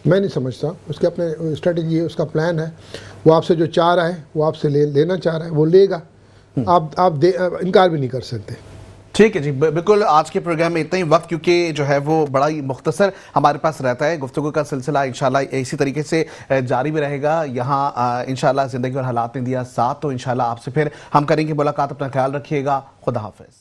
मैं नहीं समझता। उसके अपने स्ट्रेटेजी है, उसका प्लान है। वो आपसे जो चाह रहा है, वो आपसे लेना चाह रहा है, वो लेगा। आप इनकार भी नहीं कर सकते। ठीक है जी, बिल्कुल। आज के प्रोग्राम में इतना ही वक्त, क्योंकि जो है वो बड़ा ही मुख्तसर हमारे पास रहता है। गुफ्तगू का सिलसिला इंशाल्लाह इसी तरीके से जारी भी रहेगा। यहाँ इंशाल्लाह ज़िंदगी और हालात ने दिया साथ, तो इंशाल्लाह आपसे फिर हम करेंगे मुलाकात। अपना ख्याल रखिएगा। खुदा हाफिज़।